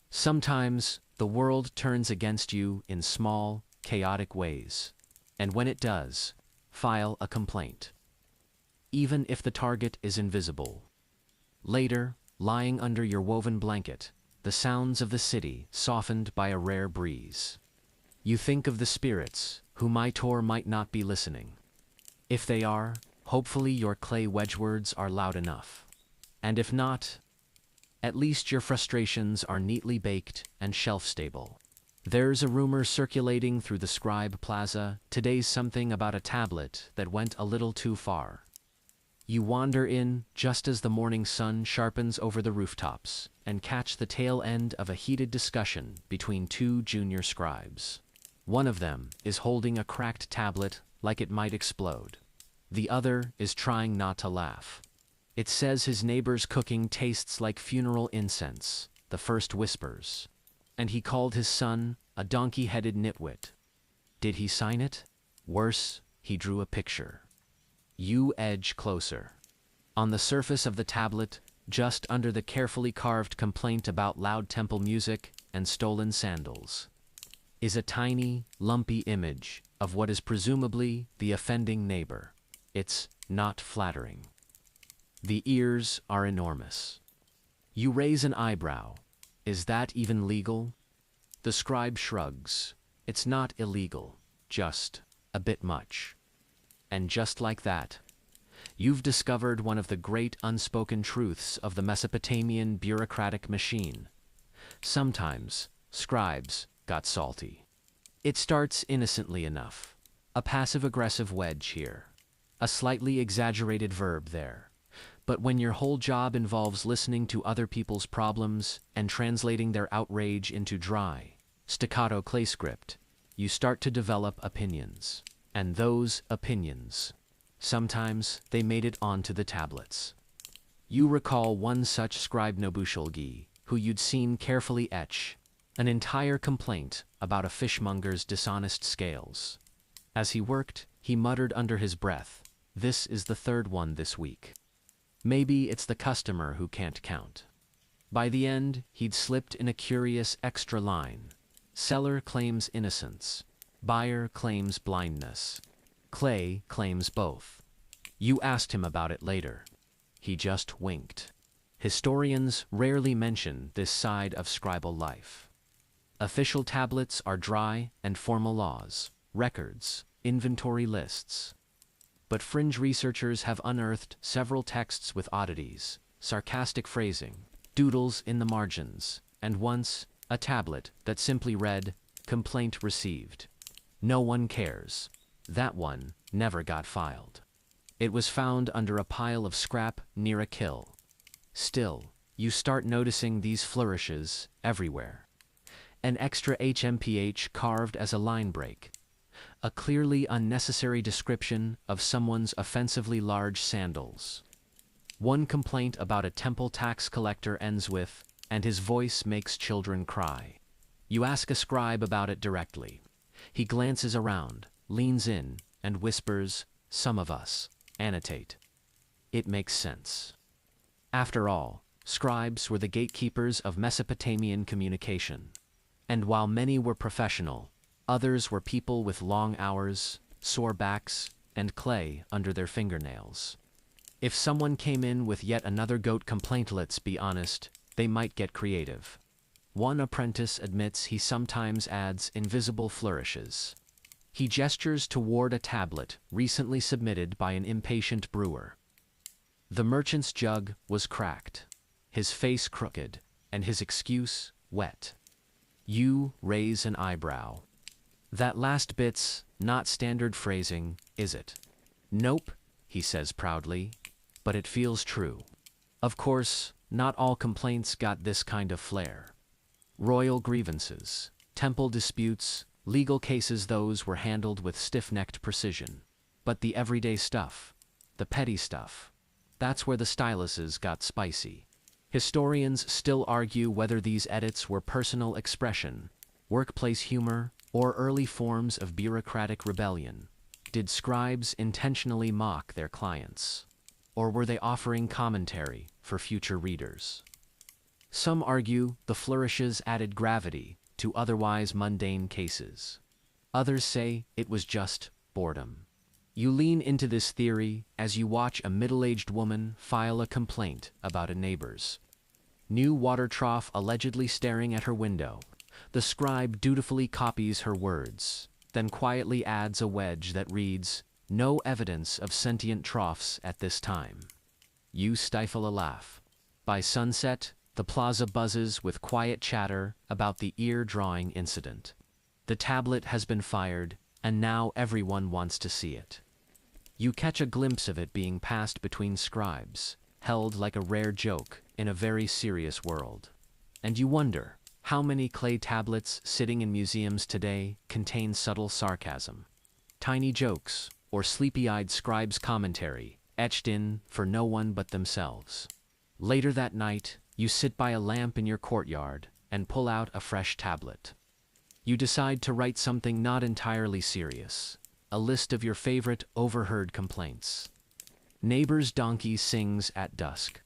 Sometimes, the world turns against you in small, chaotic ways. And when it does, file a complaint. Even if the target is invisible. Later, lying under your woven blanket, the sounds of the city softened by a rare breeze. You think of the spirits, who might or might not be listening. If they are, hopefully your clay wedge words are loud enough. And if not, at least your frustrations are neatly baked and shelf-stable. There's a rumor circulating through the Scribe Plaza today's something about a tablet that went a little too far. You wander in just as the morning sun sharpens over the rooftops and catch the tail end of a heated discussion between two junior scribes. One of them is holding a cracked tablet like it might explode. The other is trying not to laugh. It says his neighbor's cooking tastes like funeral incense, the first whispers. And he called his son a donkey-headed nitwit. Did he sign it? Worse, he drew a picture. You edge closer. On the surface of the tablet, just under the carefully carved complaint about loud temple music and stolen sandals, is a tiny, lumpy image of what is presumably the offending neighbor. It's not flattering. The ears are enormous. You raise an eyebrow. Is that even legal? The scribe shrugs. It's not illegal, just a bit much. And just like that, you've discovered one of the great unspoken truths of the Mesopotamian bureaucratic machine. Sometimes, scribes got salty. It starts innocently enough. A passive-aggressive wedge here. A slightly exaggerated verb there. But when your whole job involves listening to other people's problems and translating their outrage into dry, staccato clay script, you start to develop opinions. And those opinions, sometimes they made it onto the tablets. You recall one such scribe Nobushulgi, who you'd seen carefully etch an entire complaint about a fishmonger's dishonest scales. As he worked, he muttered under his breath, "This is the third one this week." Maybe it's the customer who can't count. By the end, he'd slipped in a curious extra line. Seller claims innocence. Buyer claims blindness. Clay claims both. You asked him about it later. He just winked. Historians rarely mention this side of scribal life. Official tablets are dry and formal laws, records, inventory lists. But fringe researchers have unearthed several texts with oddities, sarcastic phrasing, doodles in the margins, and once, a tablet that simply read, "Complaint received. No one cares." That one never got filed. It was found under a pile of scrap near a kill. Still, you start noticing these flourishes everywhere. An extra HMPH carved as a line break. A clearly unnecessary description of someone's offensively large sandals. One complaint about a temple tax collector ends with, "And his voice makes children cry." You ask a scribe about it directly. He glances around, leans in, and whispers, "Some of us annotate." It makes sense. After all, scribes were the gatekeepers of Mesopotamian communication. And while many were professional, others were people with long hours, sore backs, and clay under their fingernails. If someone came in with yet another goat complaint, let's be honest, they might get creative. One apprentice admits he sometimes adds invisible flourishes. He gestures toward a tablet recently submitted by an impatient brewer. The merchant's jug was cracked, his face crooked, and his excuse wet. You raise an eyebrow. That last bit's not standard phrasing, is it? "Nope," he says proudly, "but it feels true." Of course, not all complaints got this kind of flair. Royal grievances, temple disputes, legal cases, those were handled with stiff-necked precision. But the everyday stuff, the petty stuff, That's where the styluses got spicy. Historians still argue whether these edits were personal expression, workplace humor, or early forms of bureaucratic rebellion. Did scribes intentionally mock their clients? Or were they offering commentary for future readers? Some argue the flourishes added gravity to otherwise mundane cases. Others say it was just boredom. You lean into this theory as you watch a middle-aged woman file a complaint about a neighbor's new water trough allegedly staring at her window. The scribe dutifully copies her words, then quietly adds a wedge that reads, "No evidence of sentient troughs at this time." You stifle a laugh. By sunset, the plaza buzzes with quiet chatter about the ear-drawing incident. The tablet has been fired, and now everyone wants to see it. You catch a glimpse of it being passed between scribes, held like a rare joke in a very serious world. And you wonder, how many clay tablets sitting in museums today contain subtle sarcasm, tiny jokes, or sleepy-eyed scribes' commentary, etched in for no one but themselves. Later that night, you sit by a lamp in your courtyard and pull out a fresh tablet. You decide to write something not entirely serious, a list of your favorite overheard complaints. Neighbor's donkey sings at dusk.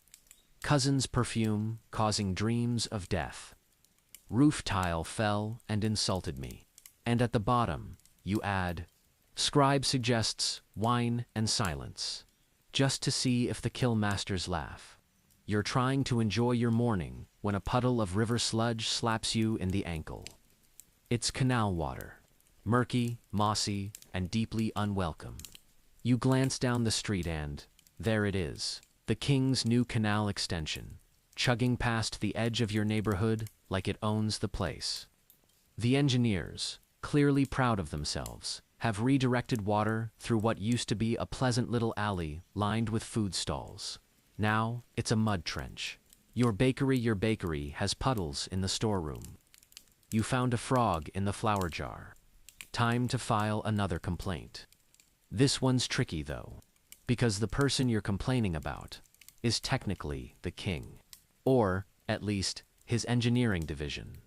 Cousin's perfume causing dreams of death. Roof tile fell and insulted me. And at the bottom, you add, scribe suggests wine and silence, just to see if the killmasters laugh. You're trying to enjoy your morning when a puddle of river sludge slaps you in the ankle. It's canal water, murky, mossy, and deeply unwelcome. You glance down the street and, there it is, the King's new canal extension, chugging past the edge of your neighborhood like it owns the place. The engineers, clearly proud of themselves, have redirected water through what used to be a pleasant little alley lined with food stalls. Now, it's a mud trench. Your bakery has puddles in the storeroom. You found a frog in the flour jar. Time to file another complaint. This one's tricky though, because the person you're complaining about is technically the king, or, at least, his engineering division.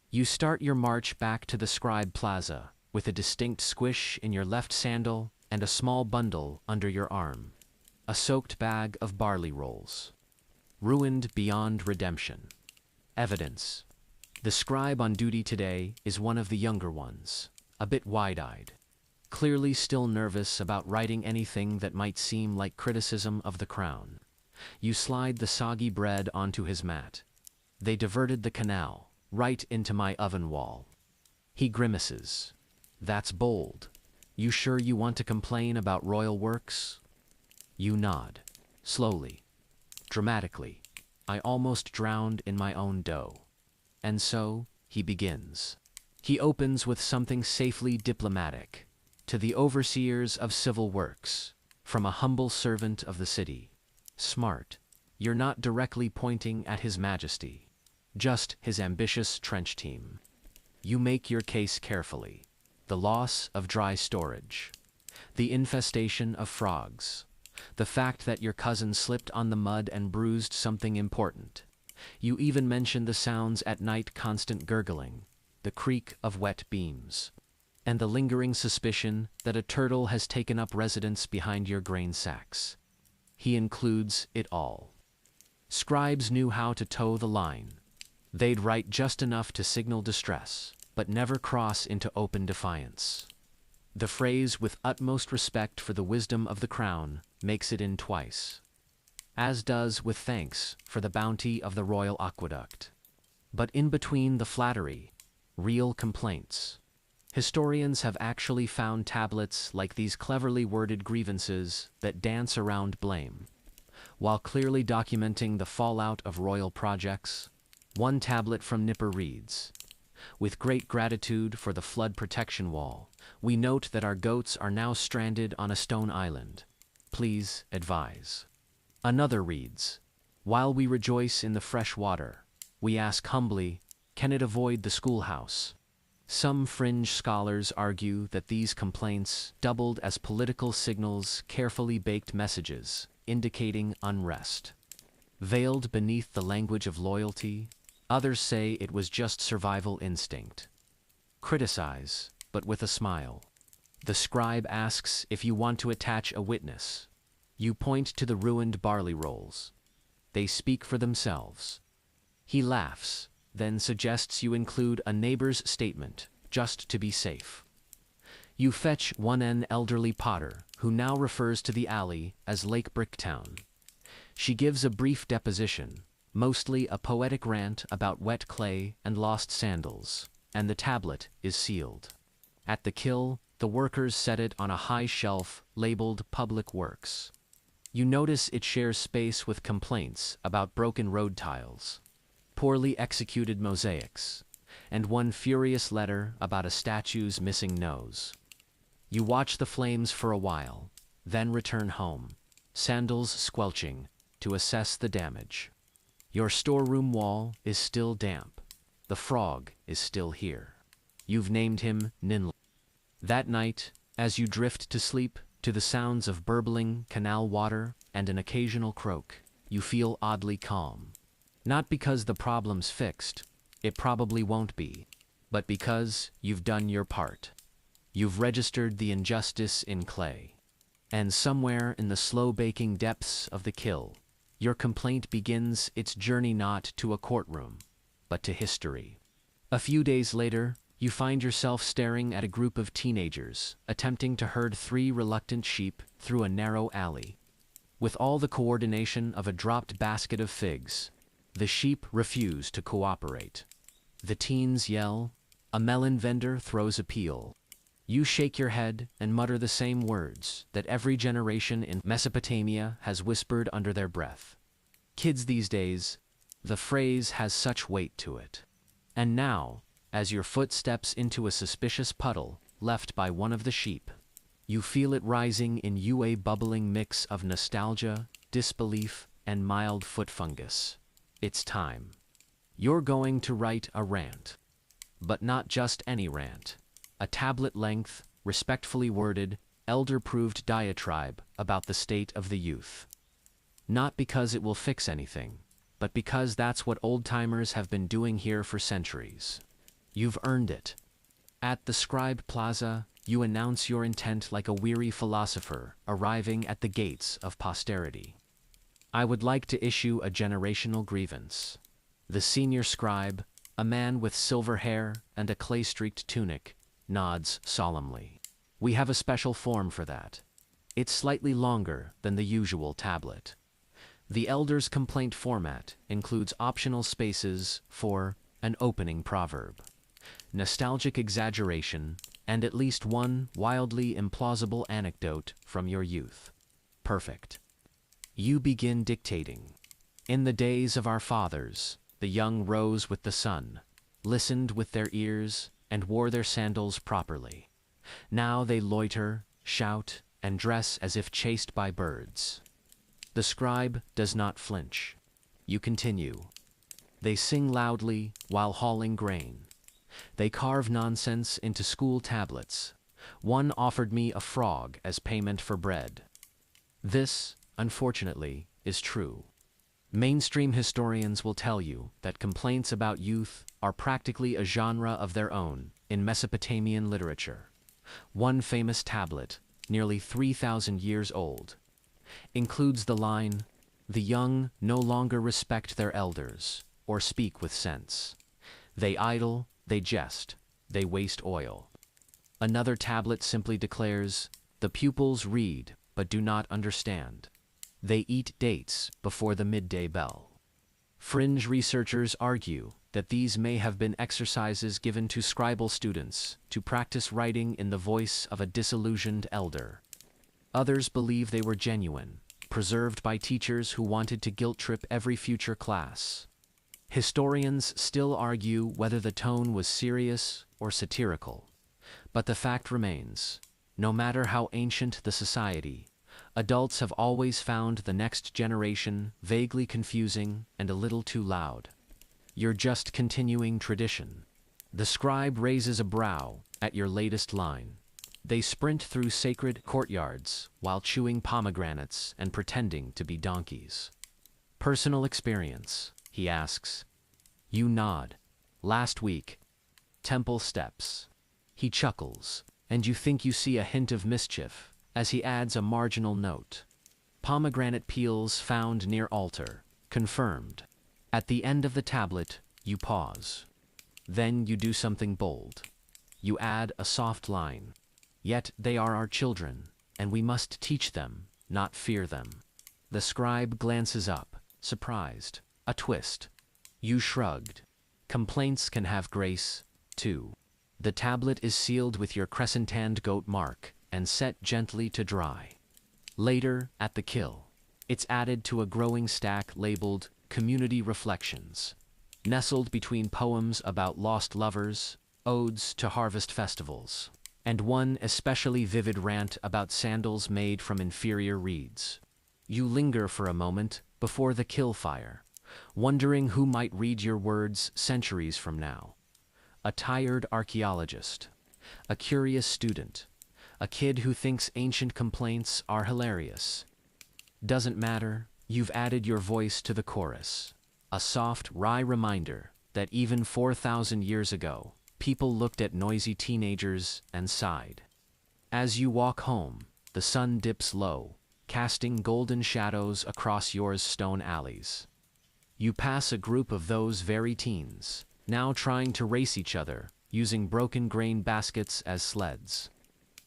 You start your march back to the Scribe Plaza with a distinct squish in your left sandal and a small bundle under your arm. A soaked bag of barley rolls. Ruined beyond redemption. Evidence. The scribe on duty today is one of the younger ones, a bit wide-eyed, clearly still nervous about writing anything that might seem like criticism of the crown. You slide the soggy bread onto his mat. They diverted the canal, right into my oven wall. He grimaces. That's bold. You sure you want to complain about royal works? You nod. Slowly. Dramatically. I almost drowned in my own dough. And so, he begins. He opens with something safely diplomatic. To the overseers of civil works, from a humble servant of the city. Smart. You're not directly pointing at His Majesty, just his ambitious trench team. You make your case carefully. The loss of dry storage. The infestation of frogs. The fact that your cousin slipped on the mud and bruised something important. You even mention the sounds at night, constant gurgling, the creak of wet beams, and the lingering suspicion that a turtle has taken up residence behind your grain sacks. He includes it all. Scribes knew how to toe the line. They'd write just enough to signal distress, but never cross into open defiance. The phrase, with utmost respect for the wisdom of the crown, makes it in twice. As does with thanks for the bounty of the royal aqueduct. But in between the flattery, real complaints. Historians have actually found tablets like these cleverly worded grievances that dance around blame, while clearly documenting the fallout of royal projects. One tablet from Nipper reads, "With great gratitude for the flood protection wall, we note that our goats are now stranded on a stone island. Please advise." Another reads, "While we rejoice in the fresh water, we ask humbly, can it avoid the schoolhouse?" Some fringe scholars argue that these complaints doubled as political signals, carefully baked messages, indicating unrest. Veiled beneath the language of loyalty, others say it was just survival instinct. Criticize, but with a smile. The scribe asks if you want to attach a witness. You point to the ruined barley rolls. They speak for themselves. He laughs, then suggests you include a neighbor's statement, just to be safe. You fetch an elderly potter, who now refers to the alley as Lake Bricktown. She gives a brief deposition, mostly a poetic rant about wet clay and lost sandals, and the tablet is sealed. At the kill, the workers set it on a high shelf labeled Public Works. You notice it shares space with complaints about broken road tiles, poorly executed mosaics, and one furious letter about a statue's missing nose. You watch the flames for a while, then return home, sandals squelching, to assess the damage. Your storeroom wall is still damp. The frog is still here. You've named him Ninla. That night, as you drift to sleep, to the sounds of burbling canal water and an occasional croak, you feel oddly calm. Not because the problem's fixed, it probably won't be, but because you've done your part. You've registered the injustice in clay. And somewhere in the slow-baking depths of the kill, your complaint begins its journey not to a courtroom, but to history. A few days later, you find yourself staring at a group of teenagers attempting to herd 3 reluctant sheep through a narrow alley. With all the coordination of a dropped basket of figs, the sheep refuse to cooperate. The teens yell, a melon vendor throws a peel. You shake your head and mutter the same words that every generation in Mesopotamia has whispered under their breath. Kids these days, the phrase has such weight to it. And now, as your foot steps into a suspicious puddle left by one of the sheep, you feel it rising in you, a bubbling mix of nostalgia, disbelief, and mild foot fungus. It's time. You're going to write a rant. But not just any rant. A tablet-length, respectfully worded, elder-proved diatribe about the state of the youth. Not because it will fix anything, but because that's what old-timers have been doing here for centuries. You've earned it. At the Scribe Plaza, you announce your intent like a weary philosopher arriving at the gates of posterity. I would like to issue a generational grievance. The senior scribe, a man with silver hair and a clay-streaked tunic, nods solemnly. We have a special form for that. It's slightly longer than the usual tablet. The elder's complaint format includes optional spaces for an opening proverb, nostalgic exaggeration, and at least one wildly implausible anecdote from your youth. Perfect. You begin dictating. In the days of our fathers, the young rose with the sun, listened with their ears, and wore their sandals properly. Now they loiter, shout, and dress as if chased by birds. The scribe does not flinch. You continue. They sing loudly while hauling grain. They carve nonsense into school tablets. One offered me a frog as payment for bread. This, unfortunately, is true. Mainstream historians will tell you that complaints about youth are practically a genre of their own in Mesopotamian literature. One famous tablet, nearly 3,000 years old, includes the line, "The young no longer respect their elders, or speak with sense. They idle, they jest, they waste oil." Another tablet simply declares, "The pupils read, but do not understand. They eat dates before the midday bell." Fringe researchers argue that these may have been exercises given to scribal students to practice writing in the voice of a disillusioned elder. Others believe they were genuine, preserved by teachers who wanted to guilt-trip every future class. Historians still argue whether the tone was serious or satirical. But the fact remains, no matter how ancient the society, adults have always found the next generation vaguely confusing and a little too loud. You're just continuing tradition. The scribe raises a brow at your latest line. They sprint through sacred courtyards while chewing pomegranates and pretending to be donkeys. Personal experience, he asks. You nod. Last week. Temple steps. He chuckles, and you think you see a hint of mischief, as he adds a marginal note. Pomegranate peels found near altar. Confirmed. At the end of the tablet, you pause. Then you do something bold. You add a soft line. Yet they are our children, and we must teach them, not fear them. The scribe glances up, surprised. A twist. You shrugged. Complaints can have grace, too. The tablet is sealed with your crescentand goat mark and set gently to dry. Later, at the kill, it's added to a growing stack labeled Community Reflections, nestled between poems about lost lovers, odes to harvest festivals, and one especially vivid rant about sandals made from inferior reeds. You linger for a moment before the kill fire, wondering who might read your words centuries from now. A tired archaeologist, a curious student, a kid who thinks ancient complaints are hilarious. Doesn't matter, you've added your voice to the chorus, a soft, wry reminder that even 4,000 years ago, people looked at noisy teenagers and sighed. As you walk home, the sun dips low, casting golden shadows across yours stone alleys. You pass a group of those very teens, now trying to race each other, using broken grain baskets as sleds.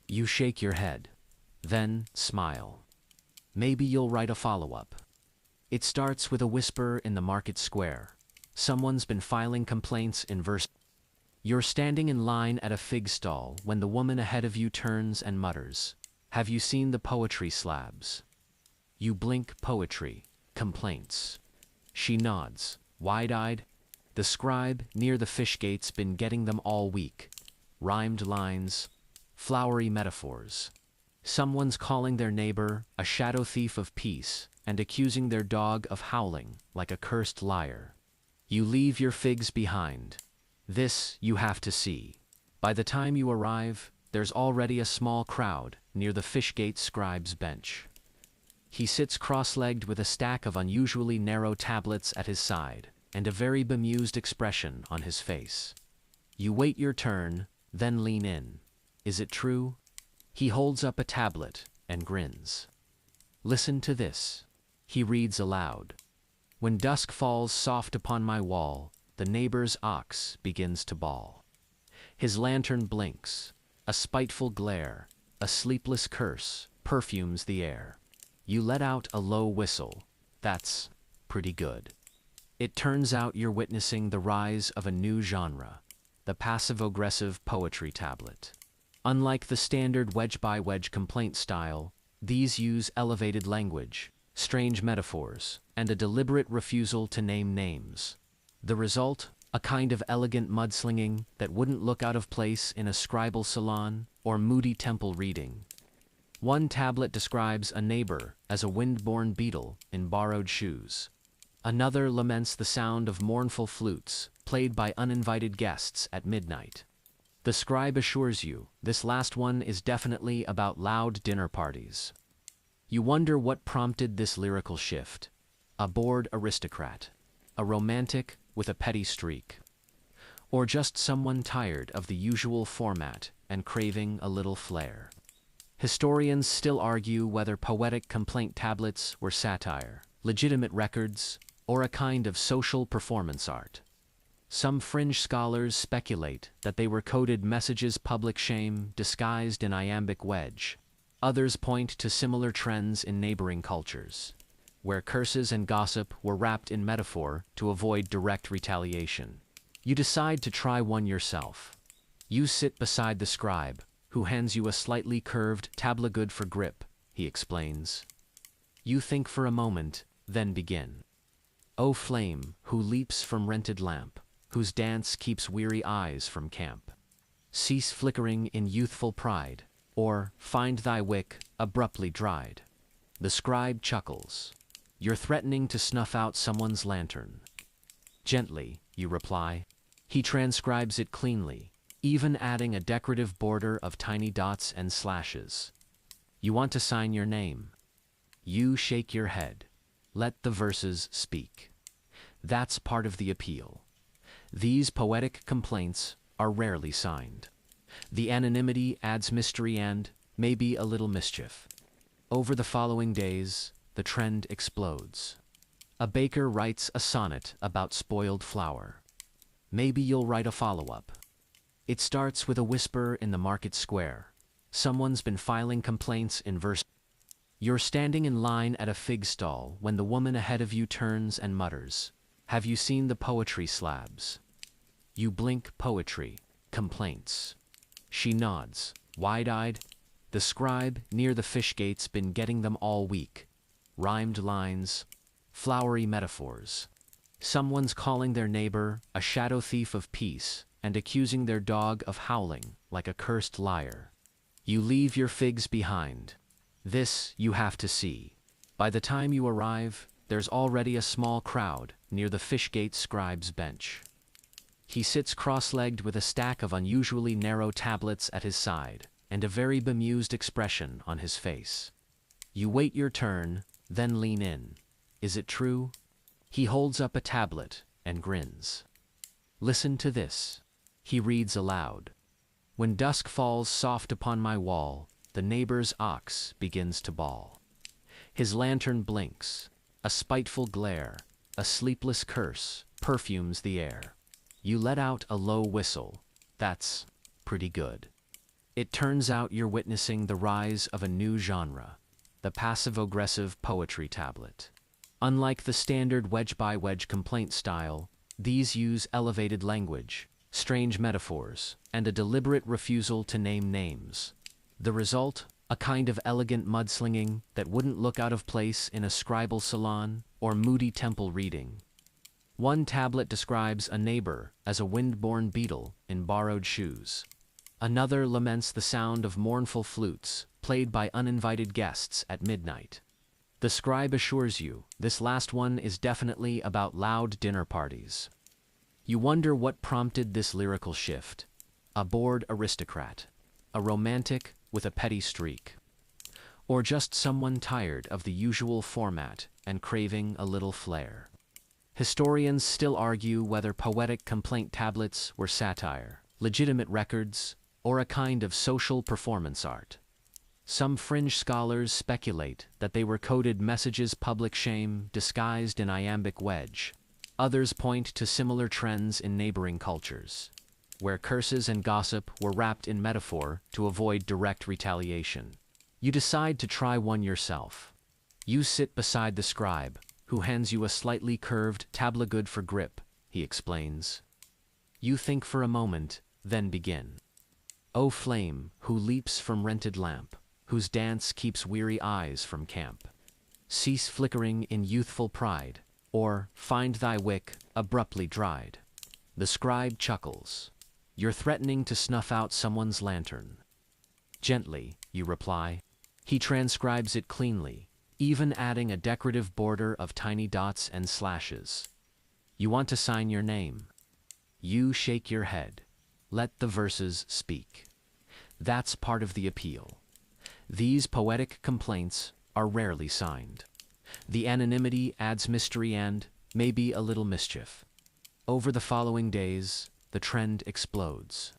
You shake your head, then smile. Maybe you'll write a follow-up. It starts with a whisper in the market square. Someone's been filing complaints in verse. You're standing in line at a fig stall when the woman ahead of you turns and mutters, "Have you seen the poetry slabs?" You blink. Poetry. Complaints. She nods, wide-eyed. The scribe near the fish gate's been getting them all week. Rhymed lines, flowery metaphors. Someone's calling their neighbor a shadow thief of peace and accusing their dog of howling like a cursed liar. You leave your figs behind. This you have to see. By the time you arrive, there's already a small crowd near the Fishgate scribe's bench. He sits cross-legged with a stack of unusually narrow tablets at his side and a very bemused expression on his face. You wait your turn, then lean in. Is it true? He holds up a tablet and grins. Listen to this. He reads aloud. When dusk falls soft upon my wall, the neighbor's ox begins to bawl. His lantern blinks. A spiteful glare, a sleepless curse, perfumes the air. You let out a low whistle. That's pretty good. It turns out you're witnessing the rise of a new genre, the passive-aggressive poetry tablet. Unlike the standard wedge-by-wedge complaint style, these use elevated language, strange metaphors, and a deliberate refusal to name names. The result? A kind of elegant mudslinging that wouldn't look out of place in a scribal salon or moody temple reading. One tablet describes a neighbor as a wind-borne beetle in borrowed shoes. Another laments the sound of mournful flutes played by uninvited guests at midnight. The scribe assures you this last one is definitely about loud dinner parties. You wonder what prompted this lyrical shift. A bored aristocrat, a romantic with a petty streak, or just someone tired of the usual format and craving a little flair. Historians still argue whether poetic complaint tablets were satire, legitimate records, or a kind of social performance art. Some fringe scholars speculate that they were coded messages public shame disguised in iambic wedge. Others point to similar trends in neighboring cultures, where curses and gossip were wrapped in metaphor to avoid direct retaliation. You decide to try one yourself. You sit beside the scribe, who hands you a slightly curved tabla good for grip, he explains. You think for a moment, then begin. O flame, who leaps from rented lamp, whose dance keeps weary eyes from camp. Cease flickering in youthful pride, or find thy wick abruptly dried. The scribe chuckles. You're threatening to snuff out someone's lantern. Gently, you reply. He transcribes it cleanly, even adding a decorative border of tiny dots and slashes. You want to sign your name. You shake your head. Let the verses speak. That's part of the appeal. These poetic complaints are rarely signed. The anonymity adds mystery and, maybe, a little mischief. Over the following days, the trend explodes. A baker writes a sonnet about spoiled flour. Maybe you'll write a follow-up. It starts with a whisper in the market square. Someone's been filing complaints in verse. You're standing in line at a fig stall when the woman ahead of you turns and mutters, "Have you seen the poetry slabs?" You blink. Poetry. Complaints. She nods, wide-eyed. The scribe near the fish gate's been getting them all week. Rhymed lines, flowery metaphors. Someone's calling their neighbor a shadow thief of peace and accusing their dog of howling like a cursed liar. You leave your figs behind. This you have to see. By the time you arrive, there's already a small crowd near the Fishgate scribe's bench. He sits cross-legged with a stack of unusually narrow tablets at his side and a very bemused expression on his face. You wait your turn, then lean in. Is it true? He holds up a tablet and grins. Listen to this. He reads aloud. When dusk falls soft upon my wall, the neighbor's ox begins to bawl. His lantern blinks. A spiteful glare, a sleepless curse, perfumes the air. You let out a low whistle. That's pretty good. It turns out you're witnessing the rise of a new genre, the passive-aggressive poetry tablet. Unlike the standard wedge-by-wedge complaint style, these use elevated language, strange metaphors, and a deliberate refusal to name names. The result? A kind of elegant mudslinging that wouldn't look out of place in a scribal salon or moody temple reading. One tablet describes a neighbor as a wind-borne beetle in borrowed shoes. Another laments the sound of mournful flutes played by uninvited guests at midnight. The scribe assures you this last one is definitely about loud dinner parties. You wonder what prompted this lyrical shift. A bored aristocrat, a romantic with a petty streak, or just someone tired of the usual format and craving a little flair. Historians still argue whether poetic complaint tablets were satire, legitimate records, or a kind of social performance art. Some fringe scholars speculate that they were coded messages public shame disguised in iambic wedge. Others point to similar trends in neighboring cultures, where curses and gossip were wrapped in metaphor to avoid direct retaliation. You decide to try one yourself. You sit beside the scribe, who hands you a slightly curved tabla good for grip, he explains. You think for a moment, then begin. O flame, who leaps from rented lamp, whose dance keeps weary eyes from camp. Cease flickering in youthful pride, or find thy wick abruptly dried. The scribe chuckles. You're threatening to snuff out someone's lantern. Gently, you reply. He transcribes it cleanly, even adding a decorative border of tiny dots and slashes. You want to sign your name. You shake your head. Let the verses speak. That's part of the appeal. These poetic complaints are rarely signed. The anonymity adds mystery and, maybe, a little mischief. Over the following days, the trend explodes.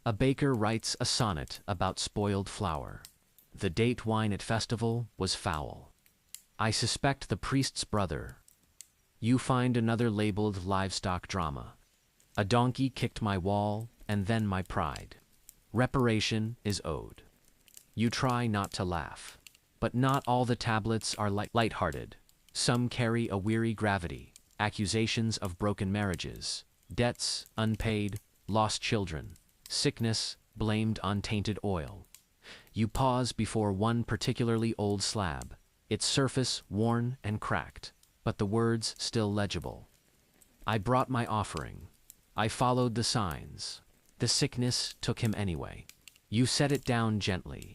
A baker writes a sonnet about spoiled flour. The date wine at festival was foul. I suspect the priest's brother. You find another labeled livestock drama. A donkey kicked my wall, and then my pride. Reparation is owed. You try not to laugh. But not all the tablets are light-hearted. Some carry a weary gravity, accusations of broken marriages, debts unpaid, lost children, sickness blamed on tainted oil. You pause before one particularly old slab, its surface worn and cracked, but the words still legible. I brought my offering. I followed the signs. The sickness took him anyway. You set it down gently.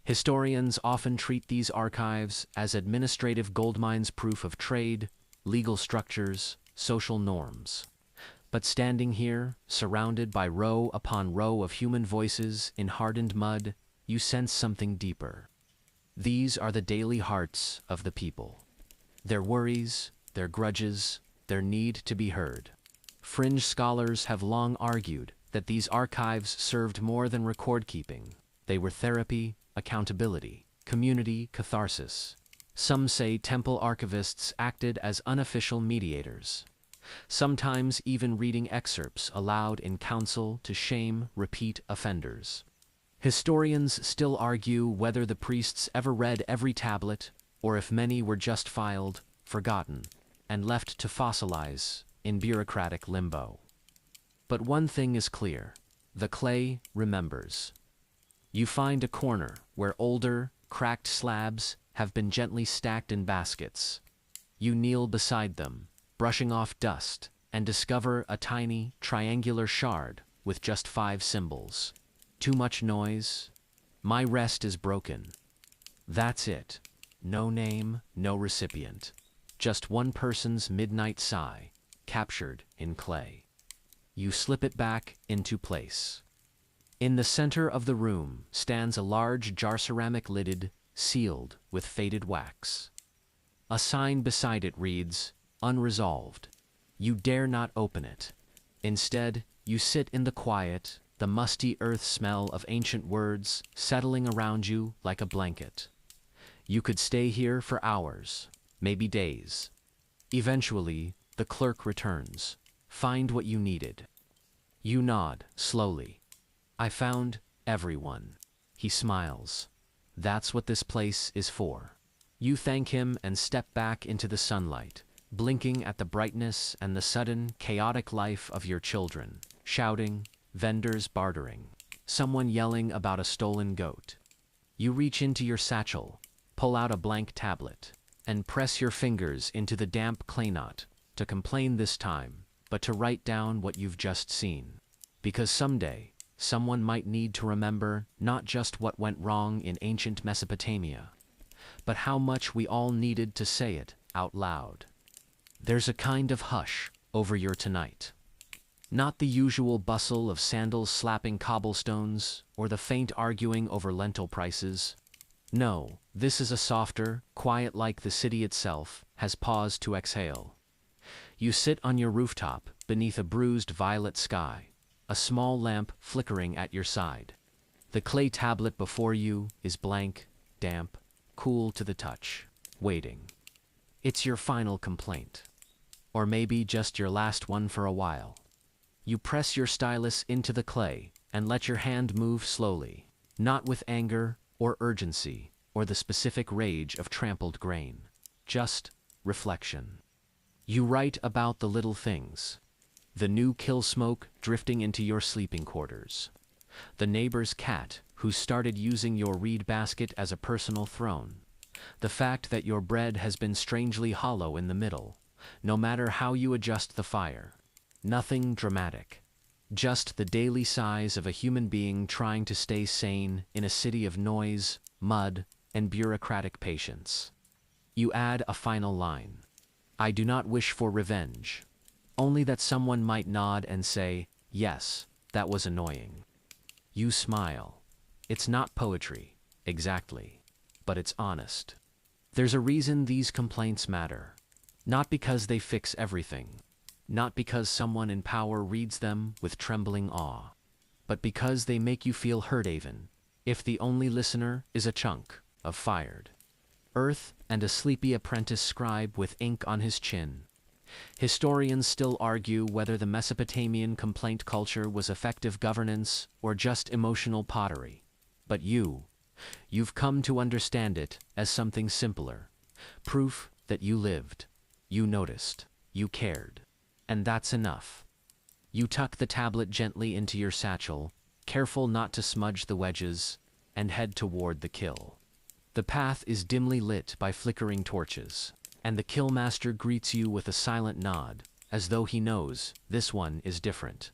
Historians often treat these archives as administrative goldmines, proof of trade, legal structures, social norms. But standing here, surrounded by row upon row of human voices in hardened mud, you sense something deeper. These are the daily hearts of the people. Their worries, their grudges, their need to be heard. Fringe scholars have long argued that these archives served more than record-keeping. They were therapy, accountability, community catharsis. Some say temple archivists acted as unofficial mediators, sometimes even reading excerpts aloud in council to shame repeat offenders. Historians still argue whether the priests ever read every tablet, or if many were just filed, forgotten, and left to fossilize in bureaucratic limbo. But one thing is clear: the clay remembers. You find a corner where older, cracked slabs have been gently stacked in baskets. You kneel beside them, brushing off dust, and discover a tiny, triangular shard with just 5 symbols. Too much noise. My rest is broken. That's it. No name, no recipient. Just one person's midnight sigh, captured in clay. You slip it back into place. In the center of the room stands a large jar-ceramic lidded, sealed with faded wax. A sign beside it reads, "Unresolved." You dare not open it. Instead, you sit in the quiet, the musty earth smell of ancient words settling around you like a blanket. You could stay here for hours, maybe days. Eventually, the clerk returns. Find what you needed. You nod, slowly. I found everyone. He smiles. That's what this place is for. You thank him and step back into the sunlight, blinking at the brightness and the sudden, chaotic life of your children, shouting, vendors bartering, someone yelling about a stolen goat. You reach into your satchel, pull out a blank tablet, and press your fingers into the damp clay knot, to complain this time, but to write down what you've just seen. Because someday, someone might need to remember not just what went wrong in ancient Mesopotamia, but how much we all needed to say it out loud. There's a kind of hush over your tonight. Not the usual bustle of sandals slapping cobblestones or the faint arguing over lentil prices. No, this is a softer, quiet like the city itself has paused to exhale. You sit on your rooftop beneath a bruised violet sky, a small lamp flickering at your side. The clay tablet before you is blank, damp, cool to the touch, waiting. It's your final complaint. Or maybe just your last one for a while. You press your stylus into the clay and let your hand move slowly, not with anger or urgency or the specific rage of trampled grain, just reflection. You write about the little things. The new kill smoke drifting into your sleeping quarters. The neighbor's cat who started using your reed basket as a personal throne. The fact that your bread has been strangely hollow in the middle, no matter how you adjust the fire. Nothing dramatic. Just the daily sighs of a human being trying to stay sane in a city of noise, mud, and bureaucratic patience. You add a final line. I do not wish for revenge. Only that someone might nod and say, yes, that was annoying. You smile. It's not poetry, exactly, but it's honest. There's a reason these complaints matter. Not because they fix everything. Not because someone in power reads them with trembling awe. But because they make you feel heard even, if the only listener is a chunk of fired earth and a sleepy apprentice scribe with ink on his chin. Historians still argue whether the Mesopotamian complaint culture was effective governance or just emotional pottery. But you've come to understand it as something simpler. Proof that you lived, you noticed, you cared. And that's enough. You tuck the tablet gently into your satchel, careful not to smudge the wedges, and head toward the kill. The path is dimly lit by flickering torches, and the killmaster greets you with a silent nod, as though he knows this one is different.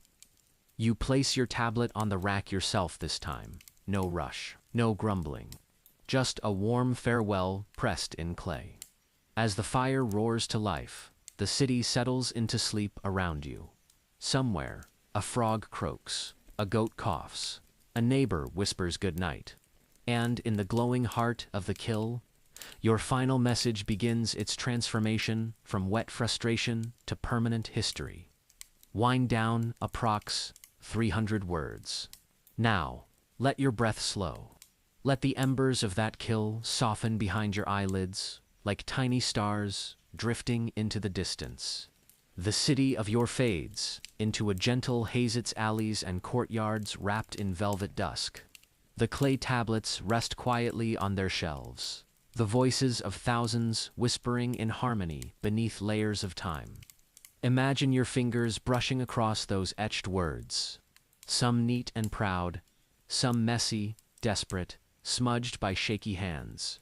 You place your tablet on the rack yourself this time. No rush, no grumbling. Just a warm farewell pressed in clay. As the fire roars to life, the city settles into sleep around you. Somewhere, a frog croaks, a goat coughs, a neighbor whispers good night. And in the glowing heart of the kill, your final message begins its transformation from wet frustration to permanent history. Wind down approx 300 words. Now, let your breath slow. Let the embers of that kill soften behind your eyelids, like tiny stars drifting into the distance. The city of your fades into a gentle haze, its alleys and courtyards wrapped in velvet dusk. The clay tablets rest quietly on their shelves, the voices of thousands whispering in harmony beneath layers of time. Imagine your fingers brushing across those etched words, some neat and proud, some messy, desperate, smudged by shaky hands.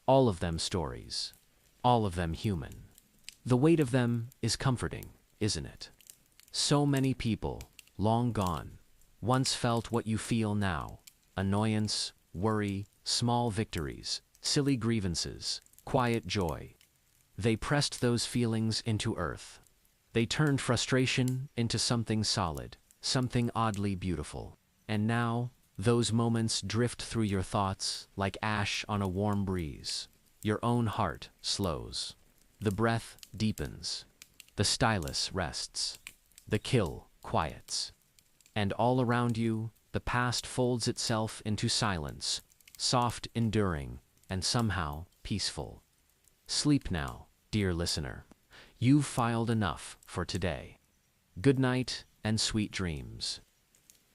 All of them stories, all of them human. The weight of them is comforting, isn't it? So many people, long gone, once felt what you feel now: annoyance, worry, small victories, silly grievances, quiet joy. They pressed those feelings into earth. They turned frustration into something solid, something oddly beautiful. And now, those moments drift through your thoughts like ash on a warm breeze. Your own heart slows. The breath deepens. The stylus rests. The kill quiets. And all around you, the past folds itself into silence, soft, enduring, and somehow peaceful. Sleep now, dear listener. You've filed enough for today. Good night and sweet dreams.